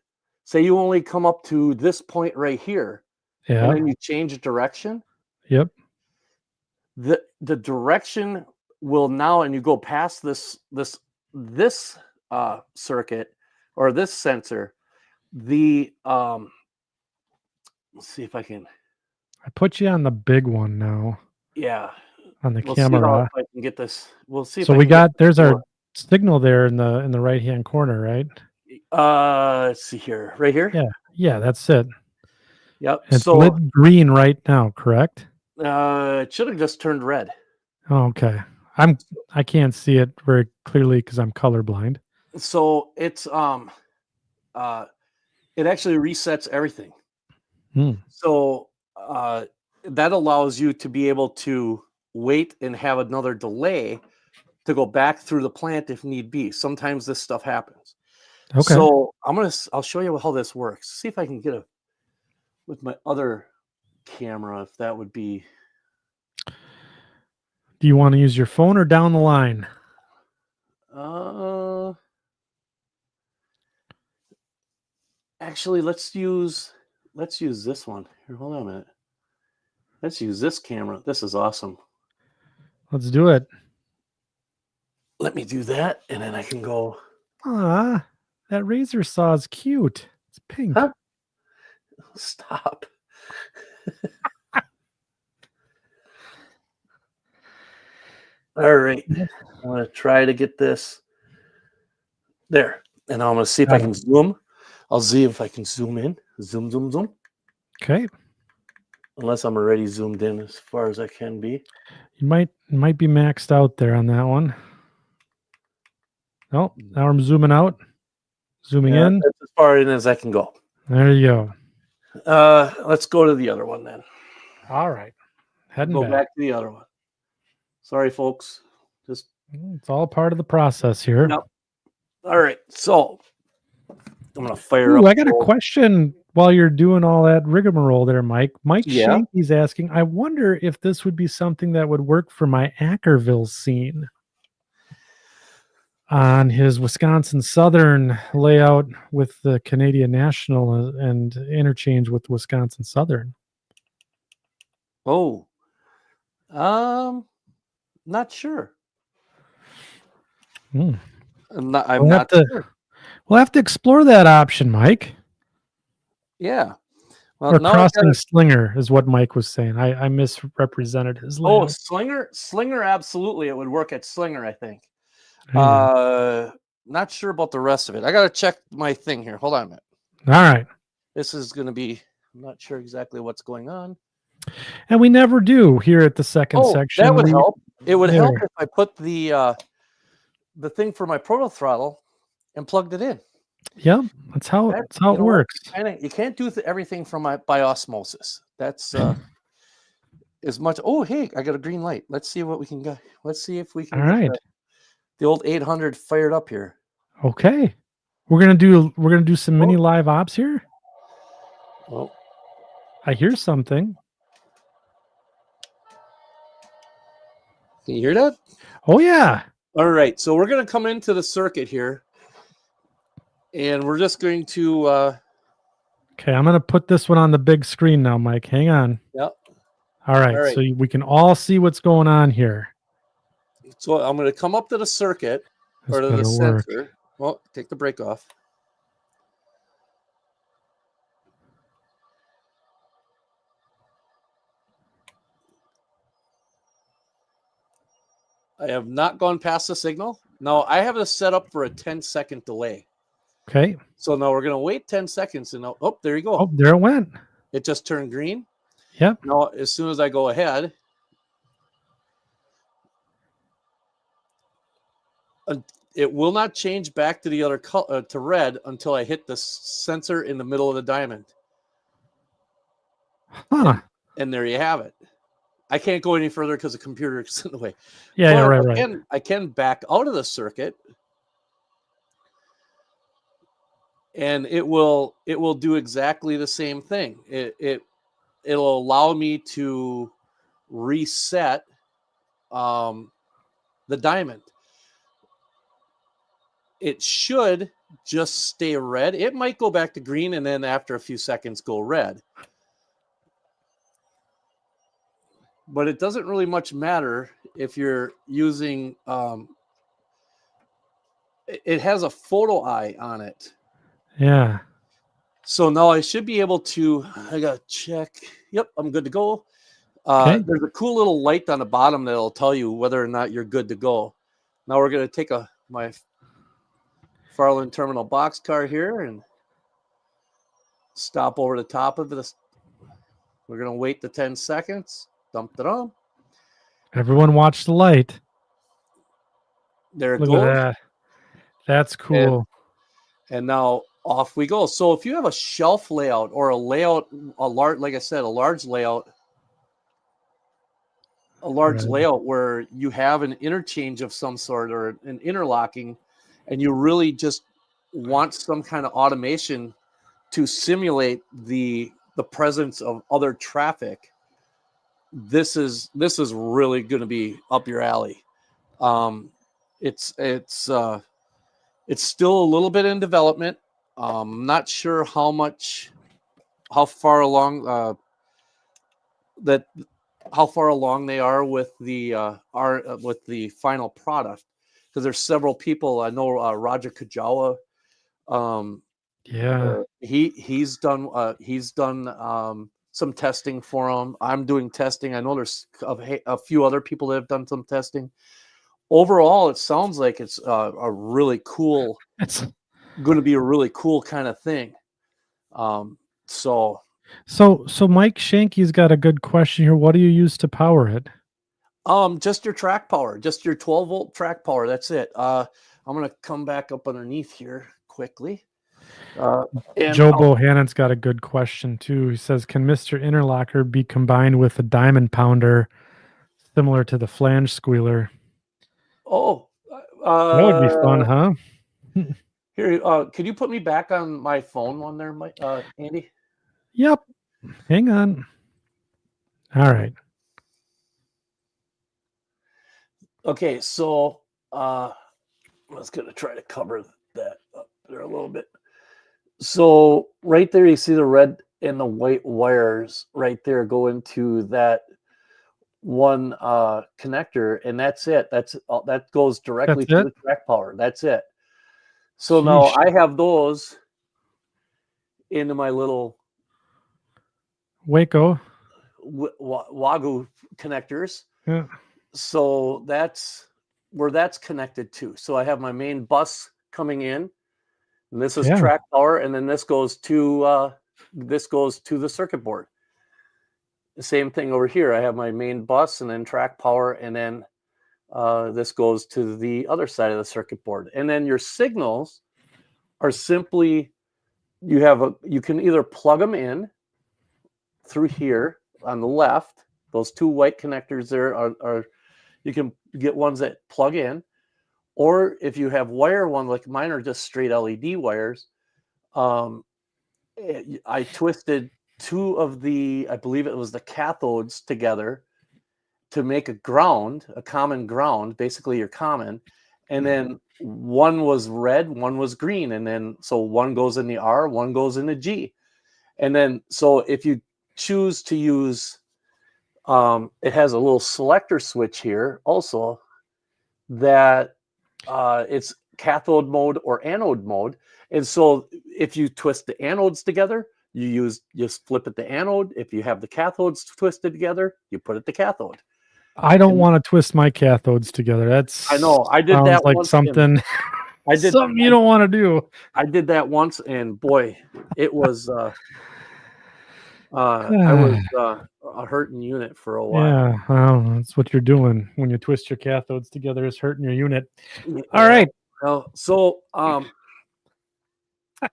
Say you only come up to this point right here, Yeah. and then you change direction. Yep. The direction will now, and you go past this circuit or this sensor. Let's see if I can. I put you on the big one now. Yeah. On the We'll see how camera. if I can get this. We'll see. So we got there's our signal there in the right hand corner, right? Let's see here, right here. Yeah. Yeah, that's it. Yep. It's so lit green right now, correct? it should have just turned red. Oh, okay. I can't see it very clearly because I'm colorblind. So it's it actually resets everything. So that allows you to be able to wait and have another delay to go back through the plant if need be. Sometimes this stuff happens. Okay. So I'll show you how this works. See if I can get with my other camera, if that would be. Do you want to use your phone or down the line? Actually, let's use this one. Here, hold on a minute. Let's use this camera. This is awesome. Let's do it. Let me do that, and then I can go. Ah, that razor saw is cute. It's pink. Huh? Stop. All right. I'm going to try to get this there. And I'm going to see if I can zoom. I'll see if I can zoom in. Zoom, zoom, zoom. Okay. Unless I'm already zoomed in as far as I can be. You might be maxed out there on that one. Oh, now I'm zooming out. Zooming in. That's as far in as I can go. There you go. Let's go to the other one then. All right. Heading Go back to the other one. Sorry, folks. Just it's all part of the process here. Yep. All right. So I'm gonna fire up. I got a question while you're doing all that rigmarole there, Mike. Mike Shanky's asking, I wonder if this would be something that would work for my Ackerville scene on his Wisconsin Southern layout with the Canadian National and interchange with Wisconsin Southern. Oh, not sure. I'm not sure. We'll have to explore that option, Mike. Yeah. Well, or crossing Slinger is what Mike was saying. I misrepresented his layout. Oh, Slinger, absolutely. It would work at Slinger, I think. Not sure about the rest of it. I got to check my thing here. Hold on a minute. All right. This is going to be, I'm not sure exactly what's going on. And we never do here at the second section. That would help. It would help if I put the thing for my proto throttle and plugged it in. Yeah, that's how it works. You can't do everything by osmosis. That's as much. Oh, hey, I got a green light. Let's see what we can get. Let's see if we can. All right. The old 800 fired up here. Okay, we're gonna do some mini live ops here. Oh, I hear something. Can you hear that? Oh yeah. All right, so we're going to come into the circuit here, and we're just going to, Okay, I'm going to put this one on the big screen now, Mike. Hang on. yep. All right, All right. so we can all see what's going on here. So I'm going to come up to the circuit, This or to the better work. sensor. Well, take the brake off. I have not gone past the signal. Now, I have this set up for a 10-second delay. Okay. So now we're going to wait 10 seconds, and oh, there you go. Oh, there it went. It just turned green. Yep. Now, as soon as I go ahead, it will not change back to the other color, to red, until I hit the sensor in the middle of the diamond. Huh. And there you have it. I can't go any further because the computer is in the way. Yeah, but right. I can back out of the circuit, and it will do exactly the same thing. It'll allow me to reset the diamond. It should just stay red. It might go back to green, and then after a few seconds go red. But it doesn't really much matter if you're using, it has a photo eye on it. Yeah. So now I should be able to, I got to check. Yep, I'm good to go. Okay. There's a cool little light on the bottom that'll tell you whether or not you're good to go. Now we're going to take my Farland terminal boxcar here and stop over the top of this. We're going to wait the 10 seconds. Dum-da-dum. Everyone watch the light. There it Look goes. at that. That's cool. And now off we go. So if you have a shelf layout or a layout, like I said, a large layout where you have an interchange of some sort or an interlocking, and you really just want some kind of automation to simulate the presence of other traffic, this is really going to be up your alley. It's still a little bit in development. Not sure how far along they are with the final product, because there's several people. I know Roger Kajawa. Yeah. He's done some testing for them. I'm doing testing. I know there's a few other people that have done some testing. Overall, it sounds like it's a really cool. It's going to be a really cool kind of thing. So Mike Shanky's got a good question here. What do you use to power it? Just your track power, just your 12-volt track power. That's it. I'm going to come back up underneath here quickly. And Joe Bohannon's got a good question too. He says, "Can Mr. Interlocker be combined with a diamond pounder, similar to the flange squealer?" Oh, that would be fun, huh? Here, could you put me back on my phone one there, Mike, Andy? Yep. Hang on. All right. Okay, so I was going to try to cover that up there a little bit. So right there, you see the red and the white wires right there go into that one connector, and that's it. That goes directly to the track power. That's it. So now I have those into my little Waco Wagyu connectors. Yeah. So that's where that's connected to. So I have my main bus coming in, and this is track power, and then this goes to the circuit board. The same thing over here. I have my main bus and then track power, and then this goes to the other side of the circuit board. And then your signals are simply, you can either plug them in through here on the left. Those two white connectors there are you can get ones that plug in, or if you have wire one, like mine are just straight LED wires. I twisted two of I believe it was the cathodes together to make a common ground, basically your common, and then one was red, one was green, and then so one goes in the R, one goes in the G, and then so if you choose to use, it has a little selector switch here also that it's cathode mode or anode mode, and so if you twist the anodes together, you just flip it to anode. If you have the cathodes twisted together, you put it to cathode. I don't And want to twist my cathodes together. That's I know I did sounds that like once. something I did something you don't want to do. I did that once, and boy, it was I was a hurting unit for a while. Yeah, well, that's what you're doing when you twist your cathodes together, is hurting your unit. All Yeah. right. Well, so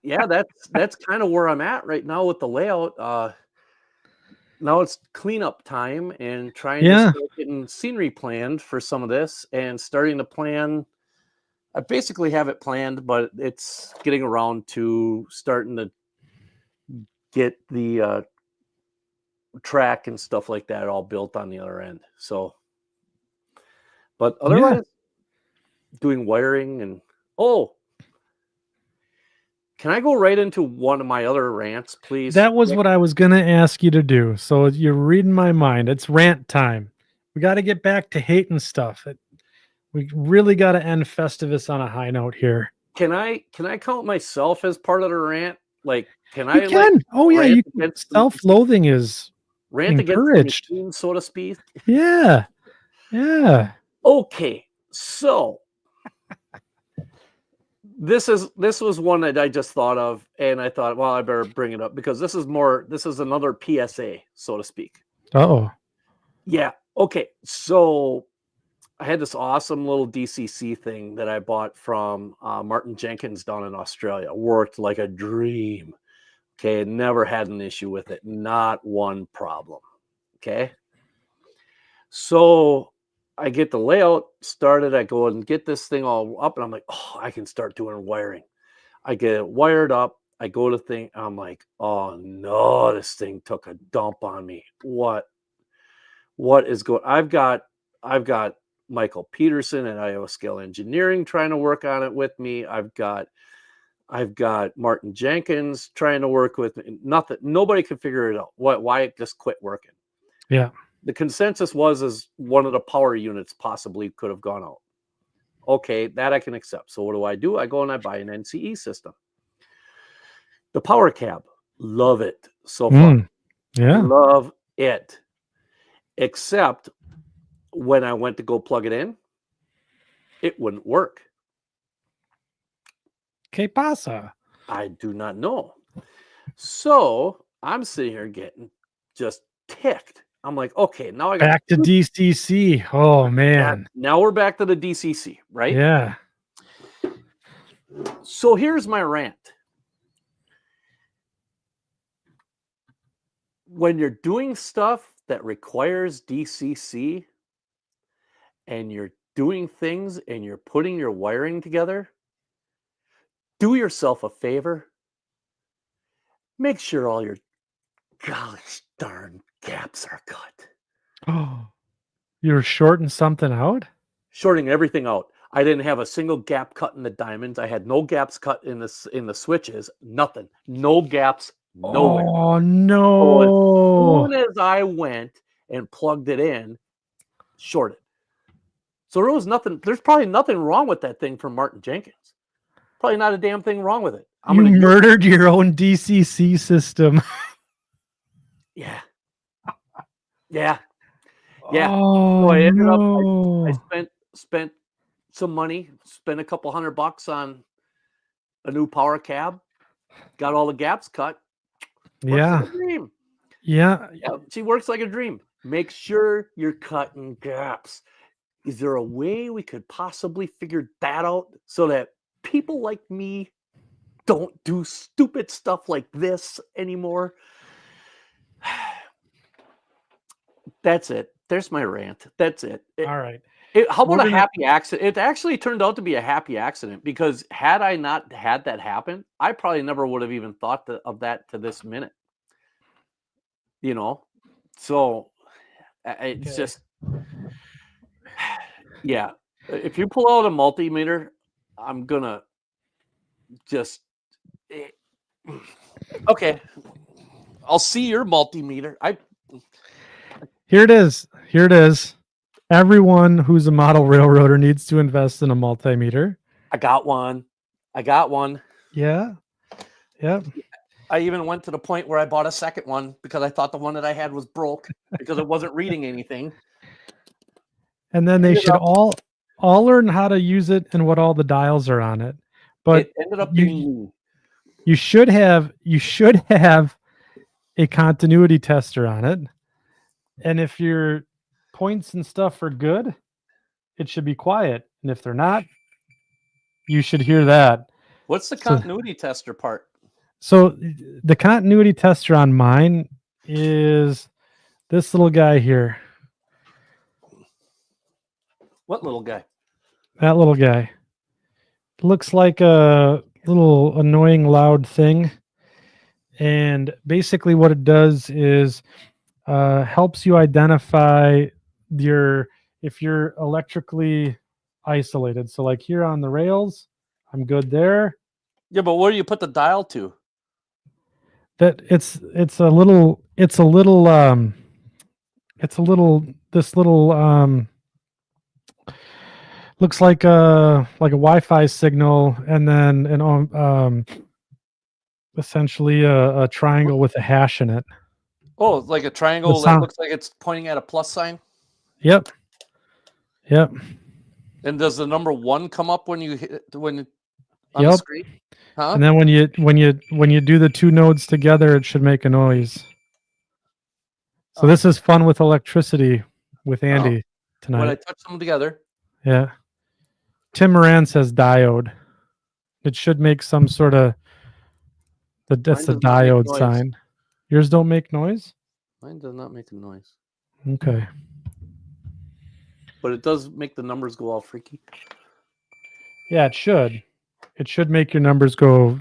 yeah, that's kind of where I'm at right now with the layout. Now it's cleanup time and trying to Yeah. start getting scenery planned for some of this and starting to plan. I basically have it planned, but it's getting around to starting to get the track and stuff like that all built on the other end. So, but Yeah. otherwise, doing wiring and can I go right into one of my other rants, please? That was what I was going to ask you to do. So you're reading my mind. It's rant time. We got to get back to hating stuff. We really got to end Festivus on a high note here. Can I count myself as part of the rant? Like, can You I can. Oh yeah, rant you against self-loathing is rant against the encouraged. machine, so to speak? Yeah. Yeah. Okay, so this was one that I just thought of, and I thought, well, I better bring it up because this is another PSA, so to speak. Oh. Yeah. Okay. So I had this awesome little DCC thing that I bought from Martin Jenkins down in Australia. Worked like a dream. Okay. Never had an issue with it. Not one problem. Okay. So I get the layout started. I go and get this thing all up, and I'm like, oh, I can start doing wiring. I get it wired up. I go to thing. I'm like, oh no, this thing took a dump on me. What is going? I've got Michael Peterson and Iowa Scale Engineering trying to work on it with me. I've got Martin Jenkins trying to work with me. Nothing. Nobody could figure it out. Why it just quit working? Yeah. The consensus is one of the power units possibly could have gone out. Okay, that I can accept. So what do? I go and I buy an NCE system. The power cab, love it so far. Yeah. Love it. Except when I went to go plug it in, it wouldn't work. ¿Qué pasa? I do not know. So I'm sitting here getting just ticked. I'm like, okay, now I got Back to DCC. Oh man. now we're back to the DCC, right? Yeah. So here's my rant. When you're doing stuff that requires DCC and you're doing things and you're putting your wiring together, do yourself a favor. Make sure all your gosh darn gaps are cut. Oh, you're shorting something out? Shorting everything out. I didn't have a single gap cut in the diamonds. I had no gaps cut in the switches. Nothing. No gaps. Nowhere. Oh So as no. soon as I went and plugged it in, shorted. So there was nothing. There's probably nothing wrong with that thing from Martin Jenkins. Probably not a damn thing wrong with it. You murdered your own DCC system. Yeah. Yeah. Oh So I ended up. no. I spent some money. Spent a couple $100 on a new power cab. Got all the gaps cut. Works Yeah. like a dream. Yeah. Yeah, she works like a dream. Make sure you're cutting gaps. Is there a way we could possibly figure that out so that people like me don't do stupid stuff like this anymore? That's it. There's my rant. That's it. All right. How about a happy accident? It actually turned out to be a happy accident because had I not had that happen, I probably never would have even thought of that to this minute. So it's just, yeah. If you pull out a multimeter, I'm gonna just okay. I'll see your multimeter. Here it is. Here it is. Everyone who's a model railroader needs to invest in a multimeter. I got one. Yeah. Yep. I even went to the point where I bought a second one because I thought the one that I had was broke because it wasn't reading anything. And then they should all learn how to use it and what all the dials are on it. But it ended up being me. You should have a continuity tester on it. And if your points and stuff are good, it should be quiet. And if they're not, you should hear that. What's the continuity tester part? So the continuity tester on mine is this little guy here. What little guy? That little guy. Looks like a little annoying loud thing. And basically what it does is helps you identify if you're electrically isolated. So like here on the rails, I'm good there. Yeah, but where do you put the dial to? That it's a little looks like a Wi-Fi signal, and then essentially a triangle with a hash in it. Oh, like a triangle that looks like it's pointing at a plus sign? Yep. And does the number 1 come up when you hit on the screen? Huh? And then when you do the two nodes together, it should make a noise. So this is fun with electricity with Andy tonight. When I touch them together. Yeah. Tim Moran says diode. It should make some sort of that's the diode sign. Yours don't make noise? Mine does not make a noise. Okay. But it does make the numbers go all freaky. Yeah, it should. It should make your numbers go.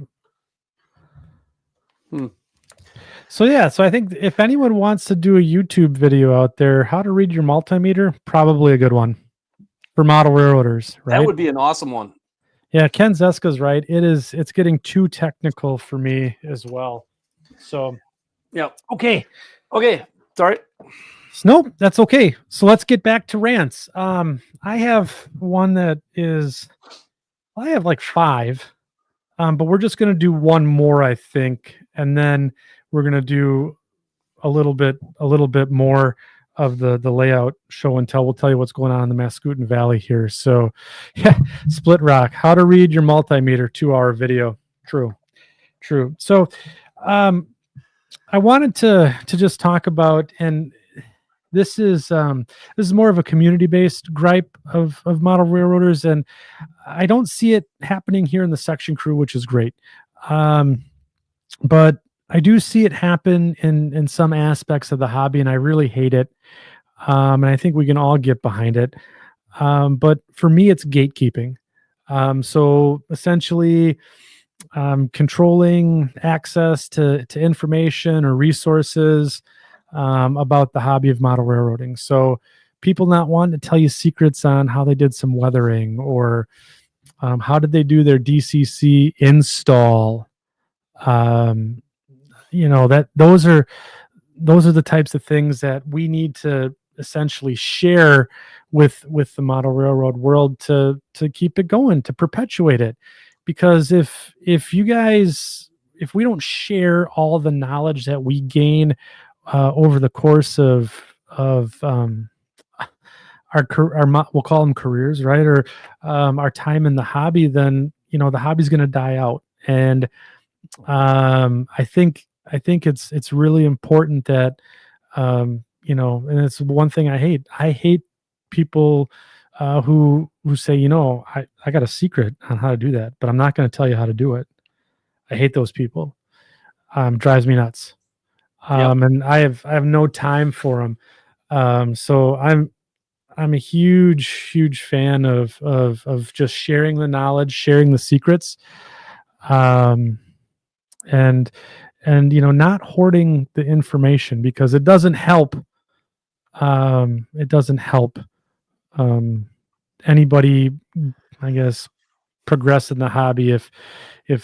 So I think if anyone wants to do a YouTube video out there, how to read your multimeter, probably a good one for model railroaders, right? That would be an awesome one. Yeah, Ken Zeska's right. It's getting too technical for me as well. So yeah. Okay. Sorry. Nope, that's okay. So let's get back to rants. I have one that is I have like 5. But we're just gonna do one more, I think, and then we're gonna do a little bit more of the layout show and tell. We'll tell you what's going on in the Mascoutin Valley here. So yeah, Split Rock, how to read your multimeter, 2-hour video. True. So I wanted to just talk about, and this is more of a community-based gripe of model railroaders, and I don't see it happening here in the section crew, which is great. But I do see it happen in some aspects of the hobby, and I really hate it. And I think we can all get behind it. But for me, it's gatekeeping. So essentially, controlling access to information or resources about the hobby of model railroading. So people not wanting to tell you secrets on how they did some weathering, or how did they do their DCC install. Those are the types of things that we need to essentially share with the model railroad world to keep it going, to perpetuate it. Because if we don't share all the knowledge that we gain over the course of our we'll call them careers, right? Or our time in the hobby, then the hobby's going to die out. And I think it's really important that and it's one thing I hate. I hate people who say, I got a secret on how to do that, but I'm not going to tell you how to do it. I hate those people. Drives me nuts. And I have no time for them. So I'm a huge fan of just sharing the knowledge, sharing the secrets, and not hoarding the information, because it doesn't help. anybody, I guess, progress in the hobby if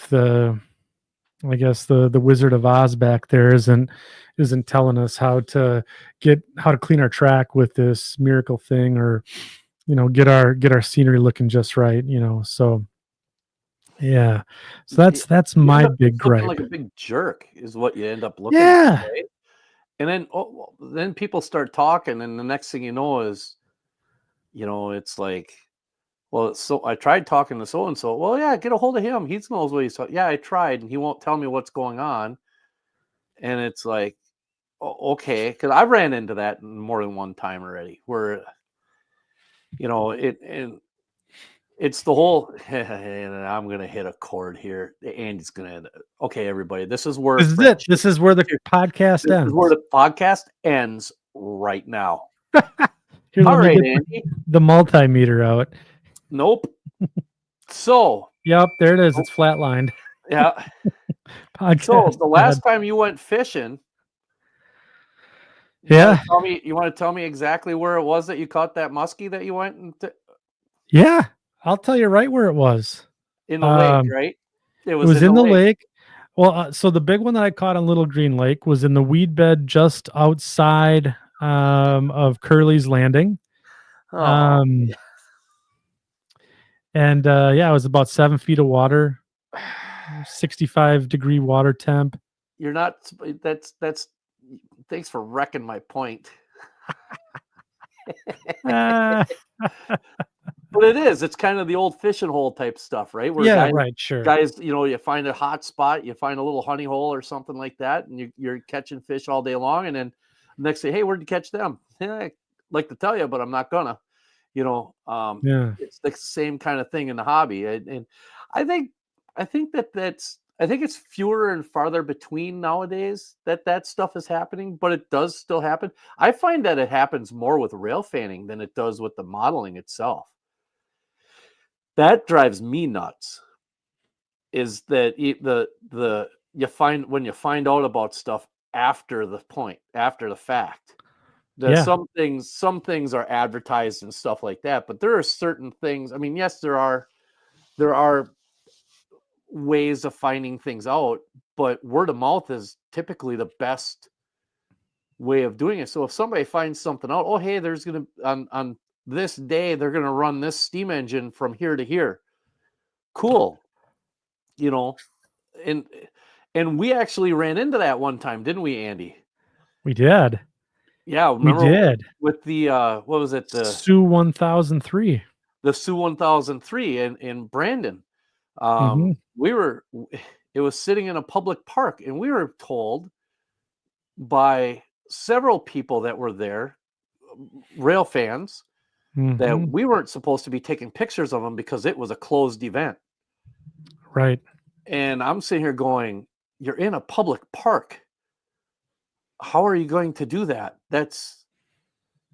the I guess the Wizard of Oz back there isn't telling us how to clean our track with this miracle thing, or get our scenery looking just right. So yeah, so that's You end my up big just looking gripe. like a big jerk, is what you end up looking like, Yeah, right? And then, then people start talking, and the next thing you know is, it's like, well, so I tried talking to so and so. Well, yeah, get a hold of him. He knows what he's talking. Yeah, I tried, and he won't tell me what's going on. And it's like, okay, because I ran into that more than one time already, where and it's the whole. And I'm gonna hit a chord here. Andy's gonna. Okay, everybody, this is where this is it. friendship. This is where the podcast This is where ends. the podcast ends right now. Here, All let me right, get Andy. the multimeter out. Nope. So, Yep, there it is. It's flatlined. yeah. So Podcast the dead. last time you went fishing, you want Yeah, to tell me? You want to tell me exactly where it was that you caught that muskie that you went yeah. I'll tell you right where it was. in the lake, Um, right? It it was was in the in the lake. lake. Well, so the big one that I caught on Little Green Lake was in the weed bed just outside of Curly's Landing. Oh, Um, and yeah, it was about 7 feet of water, 65-degree water temp. you're not. That's. Thanks for wrecking my point. Uh, But it is. It's kind of the old fishing hole type stuff, right? Where yeah, right, sure. you find a hot spot, you find a little honey hole or something like that, and you're catching fish all day long, and then next day, hey, where'd you catch them? Yeah, I'd like to tell you, but I'm not gonna. Yeah, It's the same kind of thing in the hobby, and I think I think it's fewer and farther between nowadays that stuff is happening, but it does still happen. I find that it happens more with rail fanning than it does with the modeling itself. That drives me nuts. Is that the you find when you find out about stuff after the point, after the fact. That yeah, some things are advertised and stuff like that, but there are certain things. I mean, yes, there are ways of finding things out, but word of mouth is typically the best way of doing it. So if somebody finds something out, oh hey, there's gonna on this day they're gonna run this steam engine from here to here. Cool. You know, and and we actually ran into that one time, didn't we, Andy? we did. Yeah, We remember did. with the what was it, Sue 1003. the Sue 1003 in Brandon. Mm-hmm. We were it was sitting in a public park, and we were told by several people that were there, rail fans, that Mm-hmm. we weren't supposed to be taking pictures of them because it was a closed event. Right. And I'm sitting here going, you're in a public park. How are you going to do that? That's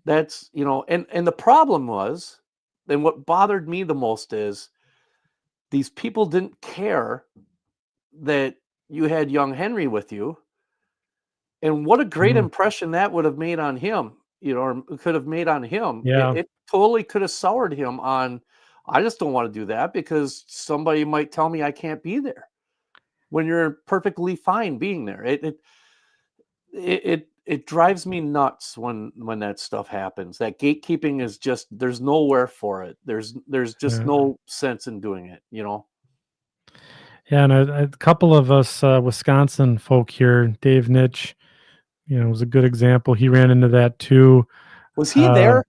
and the problem was, and what bothered me the most is these people didn't care that you had young Henry with you, and what a great Mm, impression that would have made on him, or could have made on him. It, yeah. it totally could have soured him on. I just don't want to do that because somebody might tell me I can't be there when you're perfectly fine being there. It drives me nuts when that stuff happens. That gatekeeping is just, there's nowhere for it. There's just Yeah. no sense in doing it. Yeah, and a couple of us Wisconsin folk here, Dave Nitch, was a good example. He ran into that too. Was he Uh, there?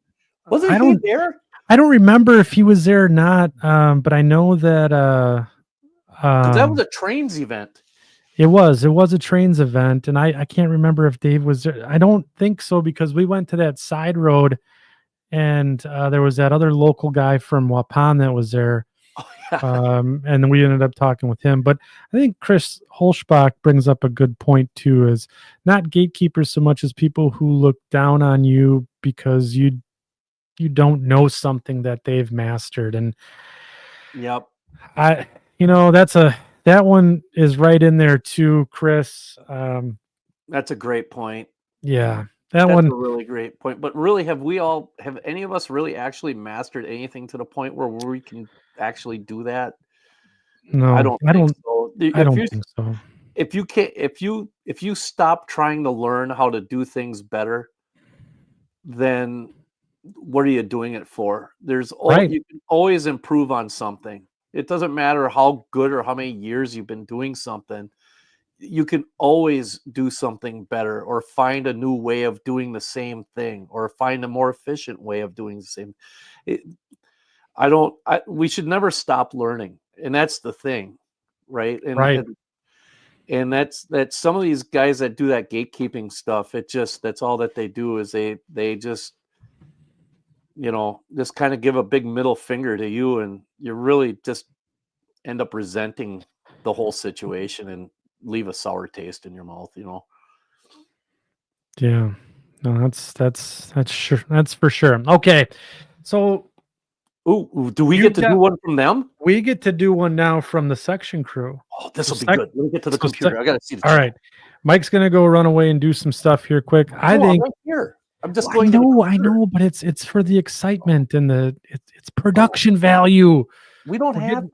Wasn't I he don't there? I don't remember if he was there or not, but I know that Because that was um, a trains event. it was a trains event, and I can't remember if Dave was there. I don't think so, because we went to that side road, and there was that other local guy from Waupun that was there. Oh, yeah. And then we ended up talking with him. But I think Chris Holschbach brings up a good point too, is not gatekeepers so much as people who look down on you because you don't know something that they've mastered. And Yep. I that one is right in there too, Chris. That's a great point. Yeah. That That's one. a really great point. But really, have any of us really actually mastered anything to the point where we can actually do that? No, I don't think so. I don't think so. If you can't, if you stop trying to learn how to do things better, then what are you doing it for? Right. You can always improve on something. It doesn't matter how good or how many years you've been doing something. You can always do something better or find a new way of doing the same thing or find a more efficient way of doing the same. It, we should never stop learning. And that's the thing, right? Right. And that's some of these guys that do that gatekeeping stuff. That's all that they do is they just, just kind of give a big middle finger to you, and you really just end up resenting the whole situation and leave a sour taste in your mouth. Yeah. No, that's sure. That's for sure. Okay. So Ooh, do we you get to do got- one from them? we get to do one now from the section crew. Oh, this will So be good. Let me get to the so computer. I gotta see the All chat. right. Mike's gonna go run away and do some stuff here quick. I No, I'm think right here. I'm just I going to the know, I computer. know, but it's for the excitement and it's production value. We don't We're have getting-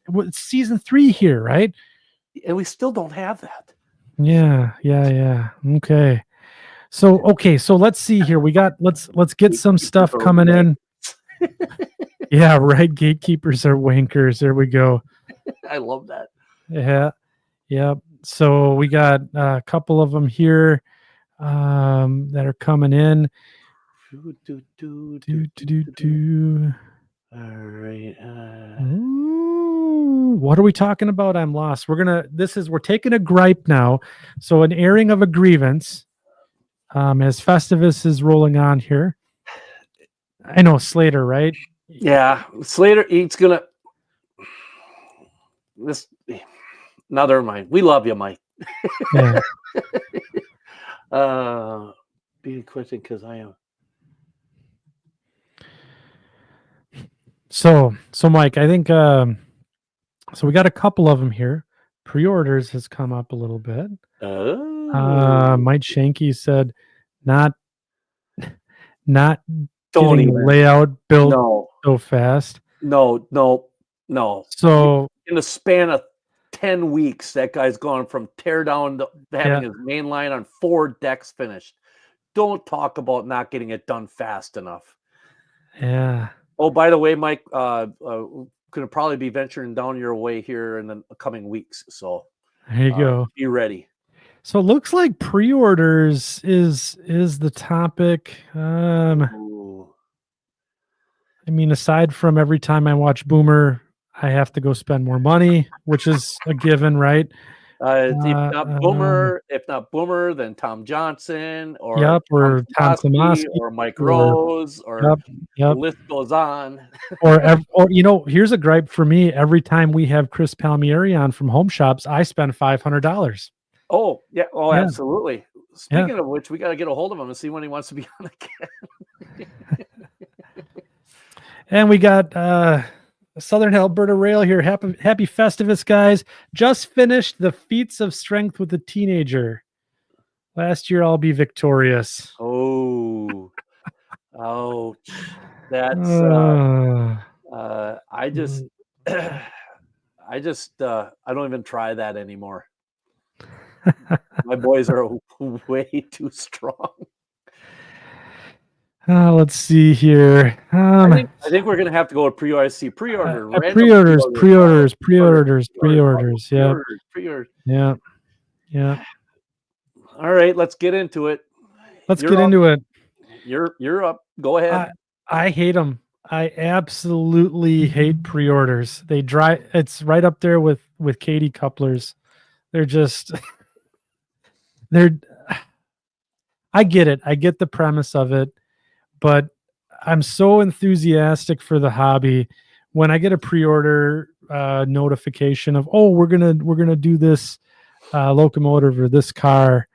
that, It's season 3 here, right? and we still don't have that. Yeah. Okay. So let's see here. Let's get some stuff Gatekeeper coming in. wank. Yeah, right. Gatekeepers are wankers. There we go. I love that. Yeah. So we got a couple of them here that are coming in. All right. Ooh, what are we talking about? I'm lost. We're taking a gripe now. So an airing of a grievance as Festivus is rolling on here. I know Slater, right? Yeah, Slater. He's gonna. This. Now, never mind. We love you, Mike. Yeah. Be quitting because I am. So Mike, I think so we got a couple of them here. Pre-orders has come up a little bit. Oh. Mike Shanky said not Don't getting even. layout built No. so fast. No. So in the span of 10 weeks, that guy's gone from tear down to having his main line on 4 decks finished. Don't talk about not getting it done fast enough. Yeah. Oh, by the way, Mike, going to probably be venturing down your way here in the coming weeks. So There you go. Be ready. So it looks like pre-orders is the topic. Ooh. I mean, aside from every time I watch Boomer, I have to go spend more money, which is a given, right? If not Boomer, then Tom Johnson or or Tom Klamoski, or Mike Rose, or the list goes on. or here's a gripe for me. Every time we have Chris Palmieri on from Home Shops, I spend $500. Oh, yeah. Oh, Yeah. Absolutely. Speaking of which, we got to get a hold of him and see when he wants to be on again. And we got Southern Alberta Rail here. Happy Festivus, guys. Just finished the feats of strength with a teenager. Last year, I'll be victorious. Oh, ouch. That's I just I don't even try that anymore. My boys are way too strong. Let's see here. I think we're gonna have to go with pre-orders. Pre-orders. Yeah. All right, let's get into it. You're up. Go ahead. I hate them. I absolutely hate pre-orders. It's right up there with Katie couplers. They're just I get it. I get the premise of it, but I'm so enthusiastic for the hobby. When I get a pre-order notification of, oh, we're gonna do this locomotive or this car,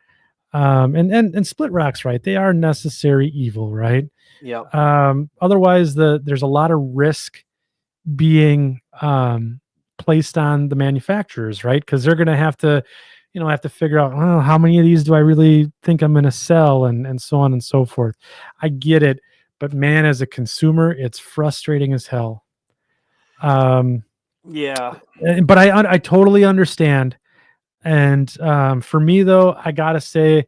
and split racks, right? They are necessary evil, right? Yeah. Otherwise, there's a lot of risk being placed on the manufacturers, right? Because they're going to have to I have to figure out, oh, how many of these do I really think I'm going to sell, and so on and so forth. I get it, but man, as a consumer, it's frustrating as hell. Yeah. But I totally understand. And for me though, I gotta say,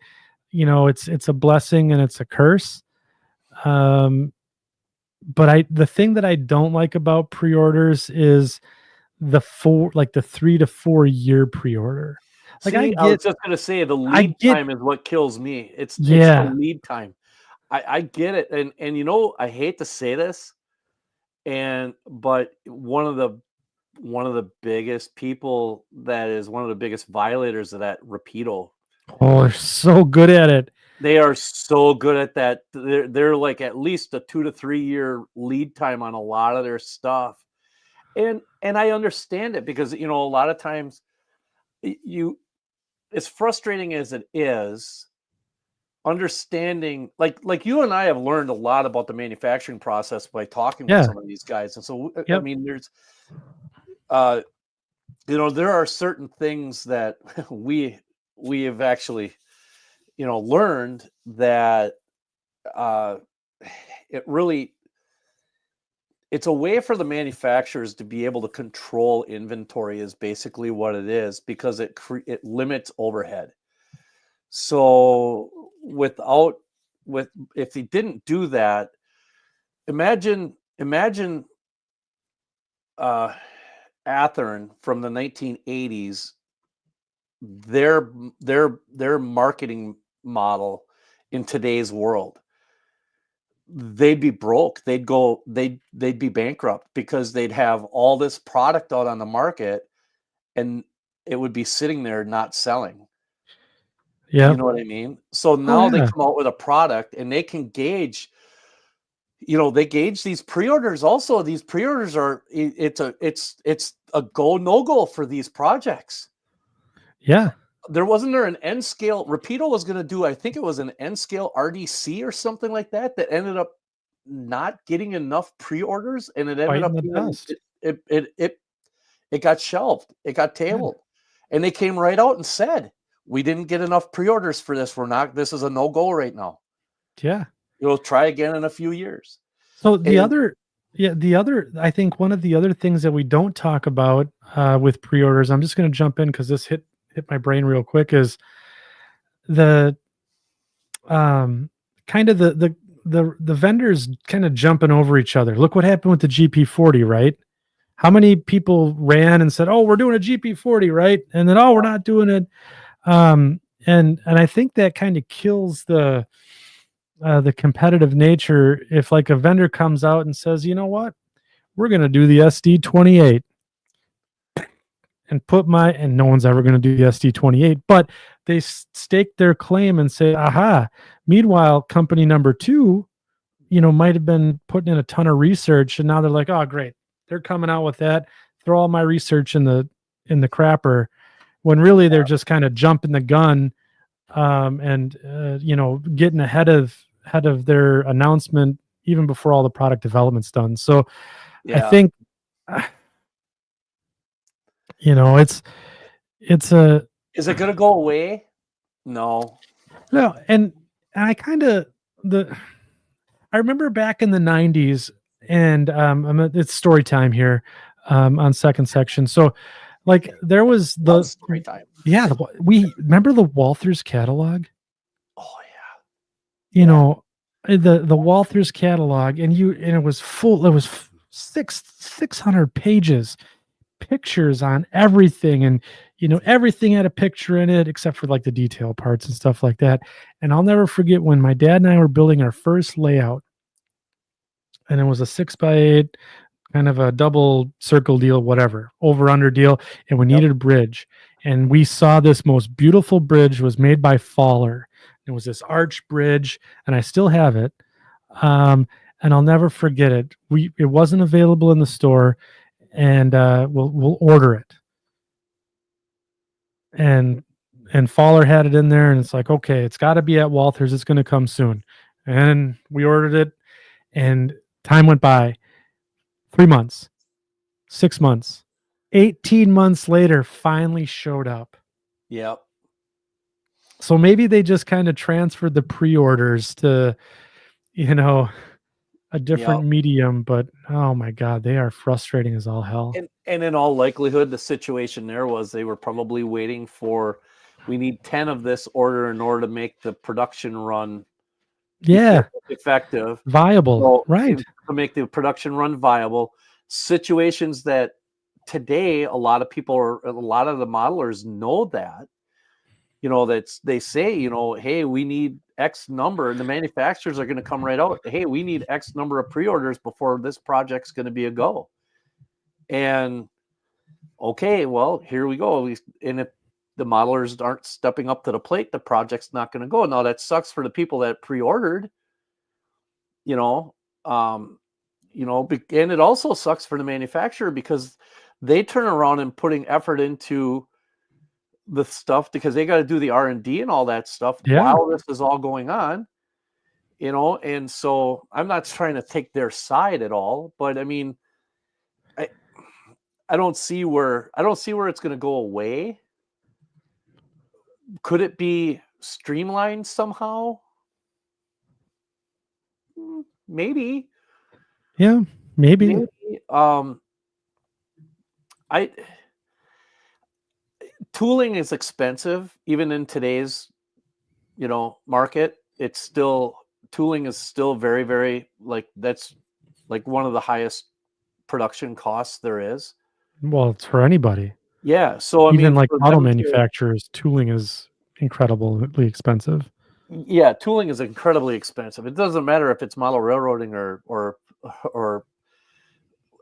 it's a blessing and it's a curse. Um, but the thing that I don't like about pre-orders is the 3 to 4 year pre-order. Like See, I was just gonna say the I lead get, time is what kills me. It's the yeah, lead time. I get it, and I hate to say this, but one of the biggest people that is one of the biggest violators of that, Rapido. oh, they're so good at it. They are so good at that. They're like at least a 2 to 3 year lead time on a lot of their stuff. And I understand it because a lot of times you as frustrating as it is, understanding like you and I have learned a lot about the manufacturing process by talking with Yeah. some of these guys. And so I Yep. mean there's there are certain things that we have actually learned that uh it really it's a way for the manufacturers to be able to control inventory is basically what it is, because it limits overhead. So without with if they didn't do that, imagine uh Athearn from the 1980s, their marketing model in today's world. They'd be broke. They'd be bankrupt because they'd have all this product out on the market and it would be sitting there not selling. You Yep. know what I mean? So Oh now they yeah. come out with a product and they can gauge, they gauge these pre-orders also. These pre-orders are it's a go no go for these projects. Yeah. There an N scale. Rapido was going to do, I think it was an N scale RDC or something like that ended up not getting enough pre-orders, and it ended Biting up the being dust. it got shelved. It got Yeah. tabled. And they came right out and said, "We didn't get enough pre-orders for this. This is a no-go right now. Yeah. We'll try again in a few years." So And I think one of the other things that we don't talk about with pre-orders, I'm just going to jump in because this hit my brain real quick, is the kind of the vendors kind of jumping over each other. Look what happened with the GP40, right? How many people ran and said, "Oh, we're doing a GP40, right?" And then, "Oh, we're not doing it." And I think that kind of kills the competitive nature. If like a vendor comes out and says, "You know what? We're going to do the SD28 and and no one's ever going to do the SD28, but they stake their claim and say, aha, meanwhile, company number two, might have been putting in a ton of research. And now they're like, oh, great. They're coming out with that. Throw all my research in the crapper, when really they're just kind of jumping the gun, and getting ahead of their announcement even before all the product development's done. So I yeah, think, it's a is it going to go away? No. no, and I kind of the I remember back in the 90s, and it's story time here, on second section. So like there was Love story time. we remember the Walthers catalog, Oh yeah. you know, the Walthers catalog, and it was full. It was 600 pages, pictures on everything, and everything had a picture in it except for like the detail parts and stuff like that. And I'll never forget when my dad and I were building our first layout, and it was a 6x8 kind of a double circle deal, whatever, over under deal, and we Yep. needed a bridge. And we saw this most beautiful bridge was made by Faller. It was this arch bridge, and I still have it. And I'll never forget it. It wasn't available in the store, and we'll order it. And Faller had it in there, and it's like, okay, it's got to be at Walters. It's going to come soon. And we ordered it, and time went by. 3 months, 6 months, 18 months later, finally showed up. Yep. So maybe they just kind of transferred the pre-orders to, a different medium, but oh my God, they are frustrating as all hell. And in all likelihood, the situation there was they were probably waiting for, we need 10 of this order in order to make the production run effective. Viable, So, right? To make the production run viable. Situations that today, a lot of the modelers know that, they say, hey, we need X number, and the manufacturers are going to come right out. Hey, we need X number of pre-orders before this project's going to be a go. And okay, well, here we go. And if the modelers aren't stepping up to the plate, the project's not going to go. Now that sucks for the people that pre-ordered, and it also sucks for the manufacturer because they turn around and putting effort into the stuff because they got to do the R&D and all that stuff while this is all going on, and so I'm not trying to take their side at all, but I mean, I don't see where it's going to go away. Could it be streamlined somehow? Maybe. Yeah, maybe. Tooling is expensive, even in today's, market. Tooling is still very, very that's like one of the highest production costs there is. Well, it's for anybody. Yeah. So even like auto manufacturers, tooling is incredibly expensive. Yeah, tooling is incredibly expensive. It doesn't matter if it's model railroading or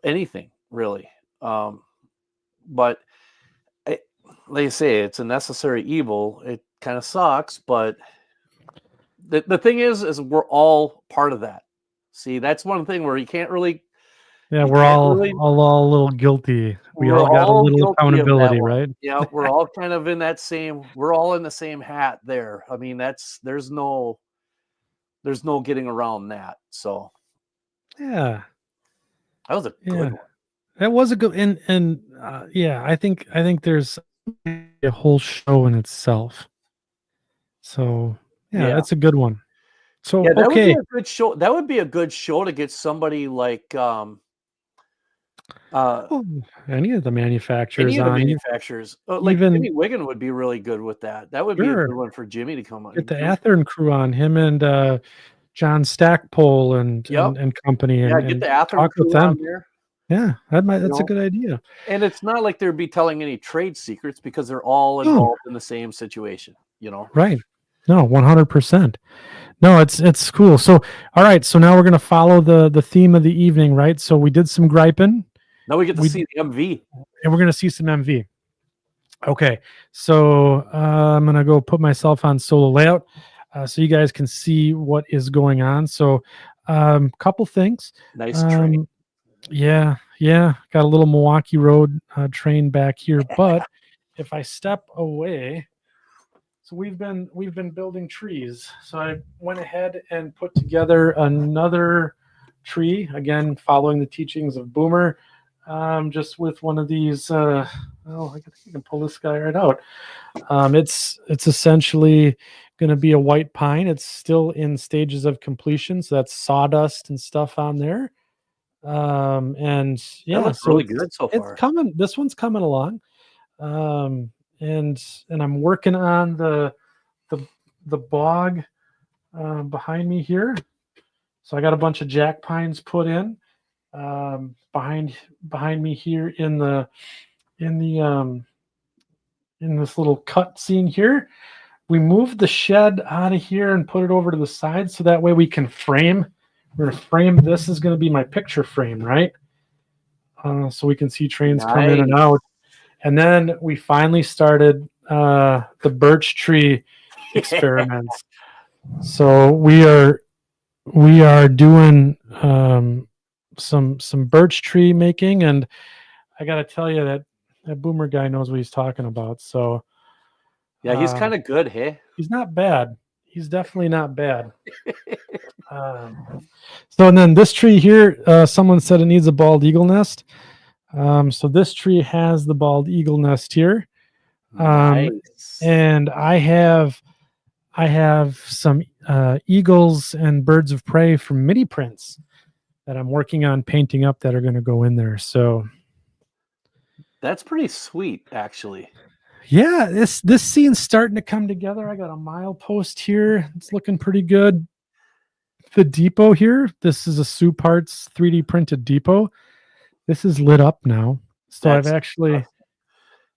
anything really. But like you say, it's a necessary evil. It kind of sucks, but the thing is we're all part of that. See, that's one thing where you can't really. Yeah, we're all a little guilty. We all got a little accountability, right? Yeah, we're all kind of in that same. We're all in the same hat there. I mean, there's no getting around that. So, yeah, that was a good one. That was a good and yeah, I think there's a whole show in itself. So yeah, that's a good one. So yeah, that okay, would be a good show. That would be a good show to get somebody like any of the manufacturers like Jimmy Wiggin would be really good with that. That would be a good one for Jimmy to come on. Get the Athearn crew on, him and John Stackpole and company, and get the Athearn crew on there. Yeah, that's a good idea. And it's not like they'd be telling any trade secrets because they're all involved in the same situation, Right. No, 100%. No, it's cool. So, all right. So now we're going to follow the theme of the evening, right? So we did some griping. Now we get to see the MV. And we're going to see some MV. Okay. So I'm going to go put myself on solo layout so you guys can see what is going on. So couple things. Nice train. Yeah. Got a little Milwaukee Road train back here. But if I step away... So we've been building trees. So I went ahead and put together another tree, again following the teachings of Boomer, just with one of these. I think I can pull this guy right out. It's essentially going to be a white pine. It's still in stages of completion, so that's sawdust and stuff on there. And yeah, that looks really good so far. It's coming. This one's coming along. And I'm working on the bog behind me here. So I got a bunch of jack pines put in behind me here in this little cut scene here. We moved the shed out of here and put it over to the side so that way we can frame. We're going to frame. This is going to be my picture frame, right? So we can see trains come in and out. And then we finally started the birch tree experiments. So we are doing some birch tree making, and I got to tell you that Boomer guy knows what he's talking about. So yeah, he's kind of good, hey? He's not bad. He's definitely not bad. So and then this tree here, someone said it needs a bald eagle nest. So this tree has the bald eagle nest here. Nice. And I have I have some eagles and birds of prey from mini prints that I'm working on painting up that are going to go in there. So That's pretty sweet, actually. yeah, this scene's starting to come together. I got a milepost here. It's looking pretty good. The depot here, this is a Sioux Parts 3D printed depot. This is lit up now. So I've That's actually,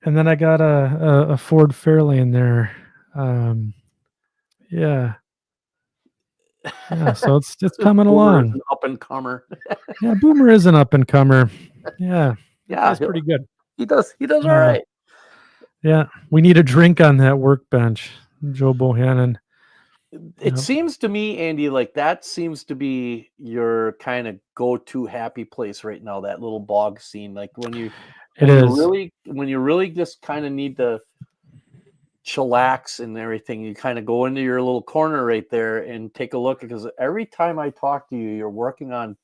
and then I got a Ford Fairlane there. Yeah. Yeah, so it's coming Boomer is along. an up and comer. Yeah, Boomer is an up and comer. Yeah, that Yeah, guy's pretty good. he does all Yeah, right. yeah. We need a drink on that workbench, Joe Bohannon. It Yep. seems to me, Andy, like that seems to be your kind of go-to happy place right now, that little bog scene. Like when you It is. when you really just kind of need to chillax and everything, you kind of go into your little corner right there and take a look, because every time I talk to you, you're working on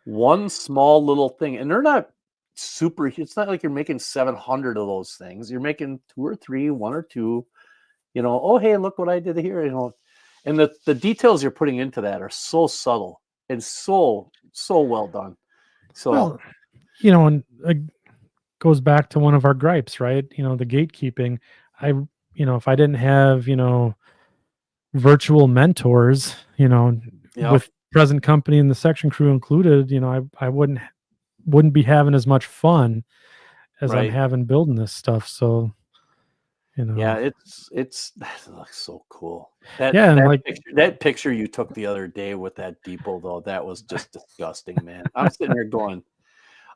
one small little thing, and they're not super, it's not like you're making 700 of those things. You're making two or three, one or two, oh, hey, look what I did here, and the details you're putting into that are so subtle and so well done. So Well, and goes back to one of our gripes, right? The gatekeeping. I, if I didn't have, virtual mentors, yeah, with present company and the section crew included, I wouldn't be having as much fun as I'm right. having building this stuff. So, Yeah, it's that looks so cool. yeah, and like, That picture you took the other day with that depot, though, that was just disgusting, man. I'm sitting there going,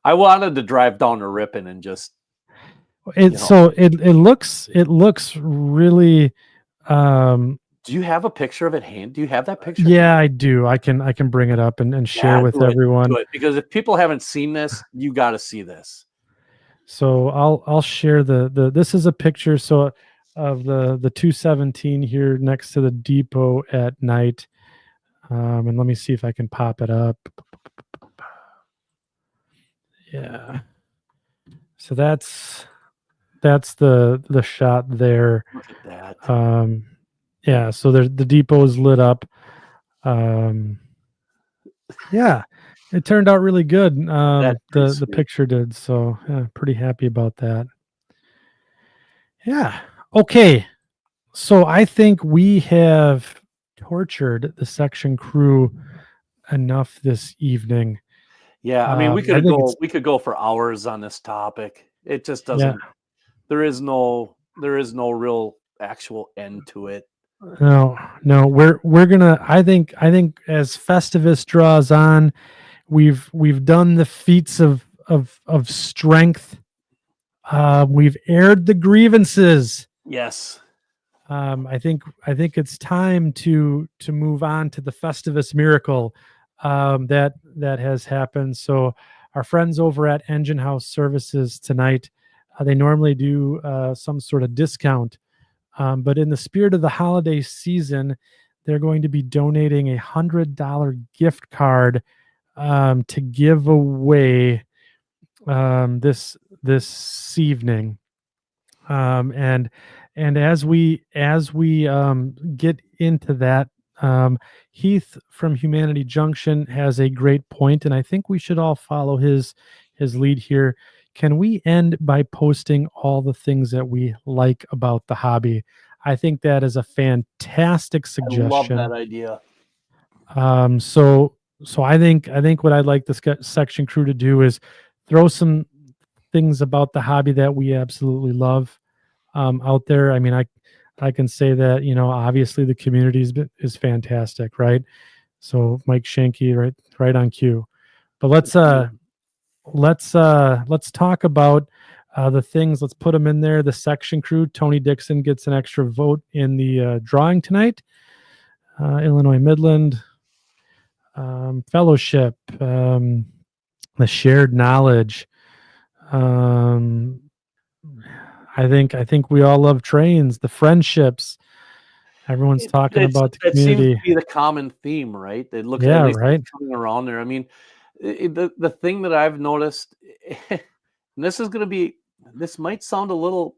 I wanted to drive down to Ripon and just, so it looks really, do you have a picture of it hand? Do you have that picture yeah, hand? I do. I can bring it up and share Yeah, with do everyone. it, because if people haven't seen this, you got to see this. So I'll share the this is a picture of the 217 here next to the depot at night. And let me see if I can pop it up. Yeah. So that's the shot there. Look at that. Yeah, so the depot is lit up. Um yeah, it turned out really good. That's pretty The sweet. picture did. So yeah, pretty happy about that. Yeah. Okay. So I think we have tortured the section crew enough this evening. Yeah, I mean, I think it's we could go for hours on this topic. It just yeah. doesn't. There is no real actual end to it. No, we're gonna. I think as Festivus draws on, we've done the feats of strength. We've aired the grievances. Yes. I think it's time to move on to the Festivus miracle that has happened. So our friends over at Engine House Services tonight, they normally do some sort of discount, but in the spirit of the holiday season, they're going to be donating $100 gift card to give away this evening. And as we get into that, Heath from Humanity Junction has a great point, and I think we should all follow his lead here. Can we end by posting all the things that we like about the hobby? I think that is a fantastic I love that suggestion. idea. So I think what I'd like the section crew to do is throw some things about the hobby that we absolutely love out there. I mean, I can say that, obviously the community is fantastic, right? So Mike Shanky, right on cue. But let's talk about the things. Let's put them in there. The section crew. Tony Dixon gets an extra vote in the drawing tonight. Illinois Midland Fellowship. The shared knowledge. Um, I think we all love trains. The friendships. Everyone's talking about the That seems to community. be the common theme, right? It looks, at Yeah, least right. it's coming around there. I mean, the thing that I've noticed, and this is going to be, this might sound a little,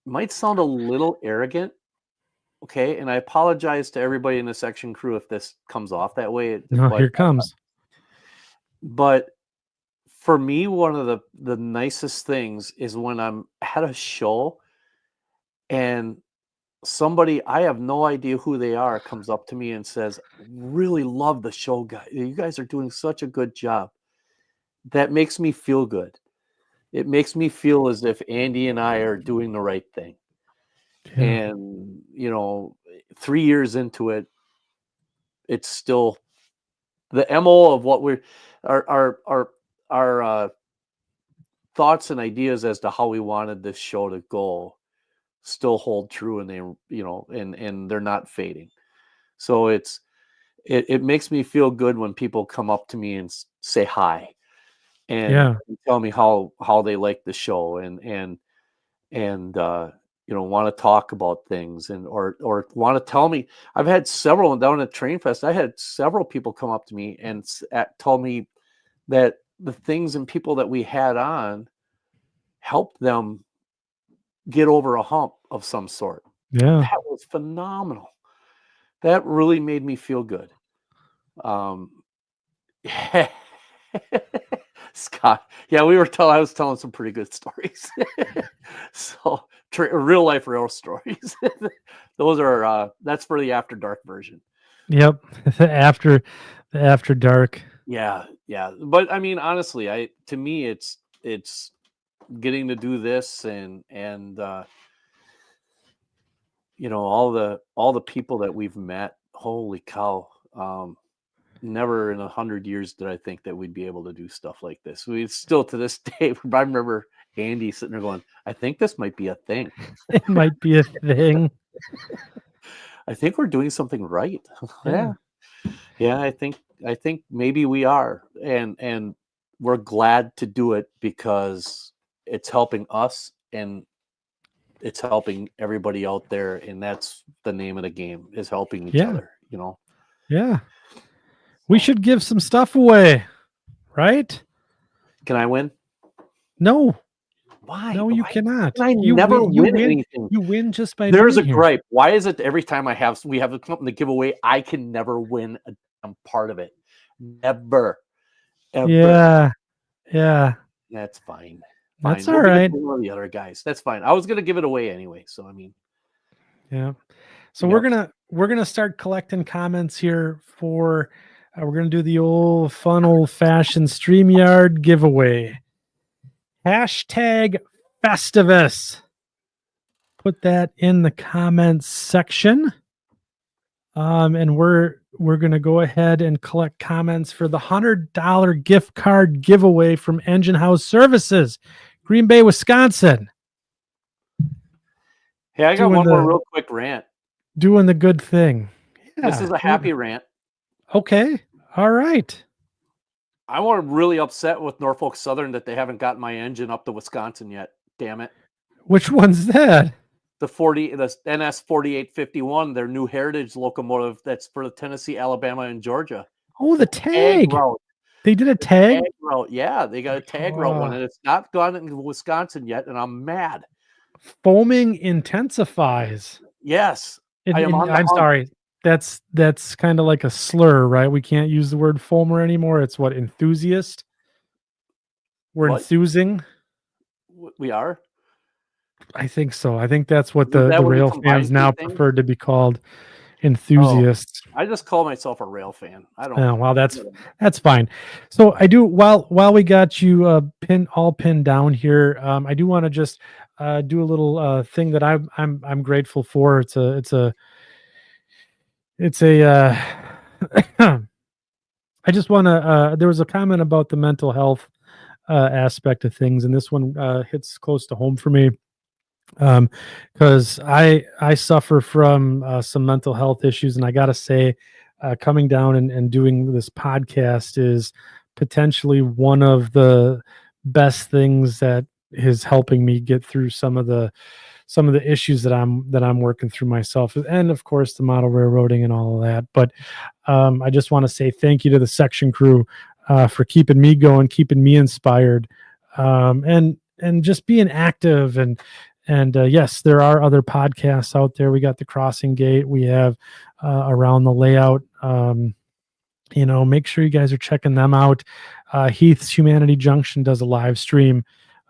might sound a little arrogant, okay? And I apologize to everybody in the section crew if this comes off that way, No, here it comes. but for me, one of the nicest things is when I'm at a show and somebody I have no idea who they are comes up to me and says, "Really love the show, guys. You guys are doing such a good job." That makes me feel good. It makes me feel as if Andy and I are doing the right thing. Yeah. And 3 years into it, it's still the MO of what we're our thoughts and ideas as to how we wanted this show to go still hold true, and and they're not fading. So it makes me feel good when people come up to me and say hi and Yeah. tell me how they like the show, and want to talk about things, and or want to tell me. I've had several down at Train Fest. I had several people come up to me and tell me that the things and people that we had on helped them get over a hump of some sort. Yeah. That was phenomenal. That really made me feel good. Scott, yeah, I was telling some pretty good stories. So real life real stories. Those are that's for the after dark version. Yep. the after dark. Yeah, yeah. But I mean, honestly, to me it's getting to do this, and all the people that we've met. Holy cow. Never in 100 years did I think that we'd be able to do stuff like this. We still to this day, I remember Andy sitting there going, "I think this might be a thing. It might be a thing. I think we're doing something right." Yeah. Yeah, I think maybe we are, and we're glad to do it because it's helping us and it's helping everybody out there, and that's the name of the game, is helping each Yeah. other. Yeah. We should give some stuff away, right? Can I win? No. Why? No, you Why cannot. can I You never win. You win win. anything? You win just by There's a being here. gripe. Why is it every time we have something to give away, I can never win a damn part of it? Never, ever. Yeah. Yeah. That's fine. That's Fine. all We'll give it right. to one of the other guys. That's fine. I was gonna give it away anyway. So I mean, Yeah. So yep. we're gonna start collecting comments here for we're gonna do the old fashioned StreamYard giveaway. Hashtag Festivus. Put that in the comments section. And we're gonna go ahead and collect comments for the $100 gift card giveaway from Engine House Services, Green Bay, Wisconsin. Hey, I got one more real quick rant. Doing the good thing. Yeah, this is a happy rant. Okay. All right. I want really upset with Norfolk Southern that they haven't gotten my engine up to Wisconsin yet. Damn it. Which one's that? The NS 4851, their new heritage locomotive that's for the Tennessee, Alabama, and Georgia. Oh, the tag route. They did a tag route. Yeah, they got a tag route one, and it's not gone in Wisconsin yet, and I'm mad. Foaming intensifies. Yes. I'm sorry. That's kind of like a slur, right? We can't use the word foamer anymore. It's what, enthusiast? We're enthusing. We are. I think so. I think that's what the rail fans now prefer to be called, enthusiasts. Oh, I just call myself a rail fan. I don't. Oh, well, that's fine. So I do while we got you pinned down here. I do want to just do a little thing that I'm grateful for. It's a I just want to. There was a comment about the mental health aspect of things, and this one hits close to home for me. Because I suffer from some mental health issues, and I gotta say, coming down and doing this podcast is potentially one of the best things that is helping me get through some of the issues that I'm working through myself, and of course the model railroading and all of that. But I just want to say thank you to the section crew for keeping me going, keeping me inspired, and just being active And yes, there are other podcasts out there. We got the Crossing Gate. We have Around the Layout. Make sure you guys are checking them out. Heath's Humanity Junction does a live stream.